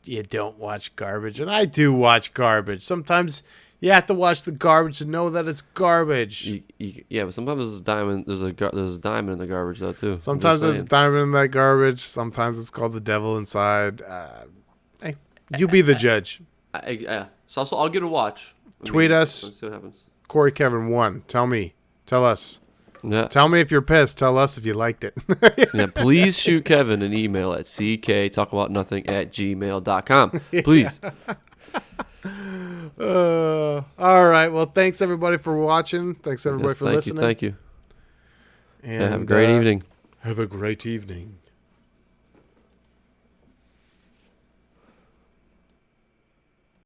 you don't watch garbage? And I do watch garbage. Sometimes you have to watch the garbage to know that it's garbage. Yeah, but sometimes there's a diamond. There's a diamond in the garbage though too. Sometimes there's a diamond in that garbage. Sometimes it's called the devil inside. Hey, you be the judge. So I'll give it a watch. Tweet us. Let's see what happens. Corey Kevin 1. Tell us. Yeah. Tell me if you're pissed. Tell us if you liked it. Yeah. Please shoot Kevin an email at cktalkaboutnothing@gmail.com. Please. All right. Well, thanks everybody for watching. Thanks everybody for listening. Thank you. And have a great evening. Have a great evening.